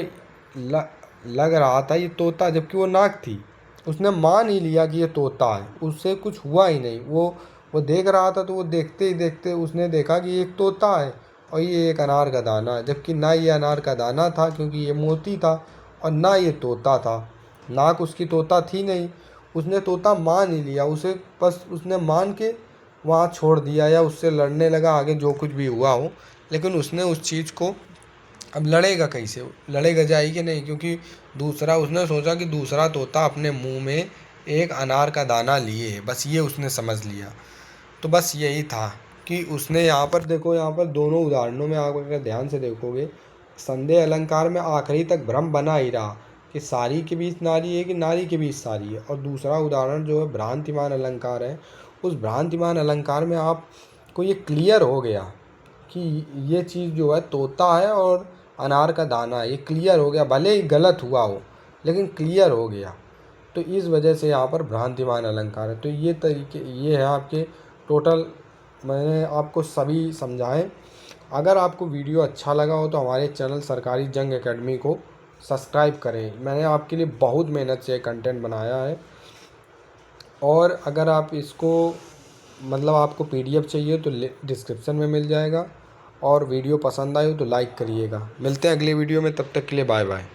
लग रहा था ये तोता, जबकि वो नाक थी, उसने मान ही लिया कि ये तोता है, उससे कुछ हुआ ही नहीं। वो देख रहा था, तो वो देखते ही देखते उसने देखा कि ये एक तोता है और ये एक अनार का दाना है, जबकि ना ये अनार का दाना था क्योंकि ये मोती था, और ना ये तोता था, नाक उसकी तोता थी नहीं। उसने तोता मान ही लिया, उसे बस उसने मान के वहाँ छोड़ दिया, या उससे लड़ने लगा, आगे जो कुछ भी हुआ हो, लेकिन उसने उस चीज़ को, अब लड़ेगा कैसे? लड़ेगा जाए कि नहीं, क्योंकि दूसरा उसने सोचा कि दूसरा तोता अपने मुंह में एक अनार का दाना लिए है, बस ये उसने समझ लिया। तो बस यही था कि उसने यहाँ पर देखो, यहाँ पर दोनों उदाहरणों में आप अगर ध्यान से देखोगे, संदेह अलंकार में आखिरी तक भ्रम बना ही रहा कि सारी के बीच नारी है कि नारी के बीच सारी है, और दूसरा उदाहरण जो है भ्रांतिमान अलंकार है, उस भ्रांतिमान अलंकार में आपको ये क्लियर हो गया कि ये चीज़ जो है तोता है और अनार का दाना है, ये क्लियर हो गया, भले ही गलत हुआ हो लेकिन क्लियर हो गया। तो इस वजह से यहाँ पर भ्रांतिमान अलंकार है। तो ये है आपके टोटल, मैंने आपको सभी समझाएं। अगर आपको वीडियो अच्छा लगा हो तो हमारे चैनल सरकारी जंग एकेडमी को सब्सक्राइब करें, मैंने आपके लिए बहुत मेहनत से कंटेंट बनाया है। और अगर आप इसको मतलब आपको PDF चाहिए तो डिस्क्रिप्शन में मिल जाएगा, और वीडियो पसंद आए हो तो लाइक करिएगा। मिलते हैं अगले वीडियो में, तब तक के लिए बाय बाय।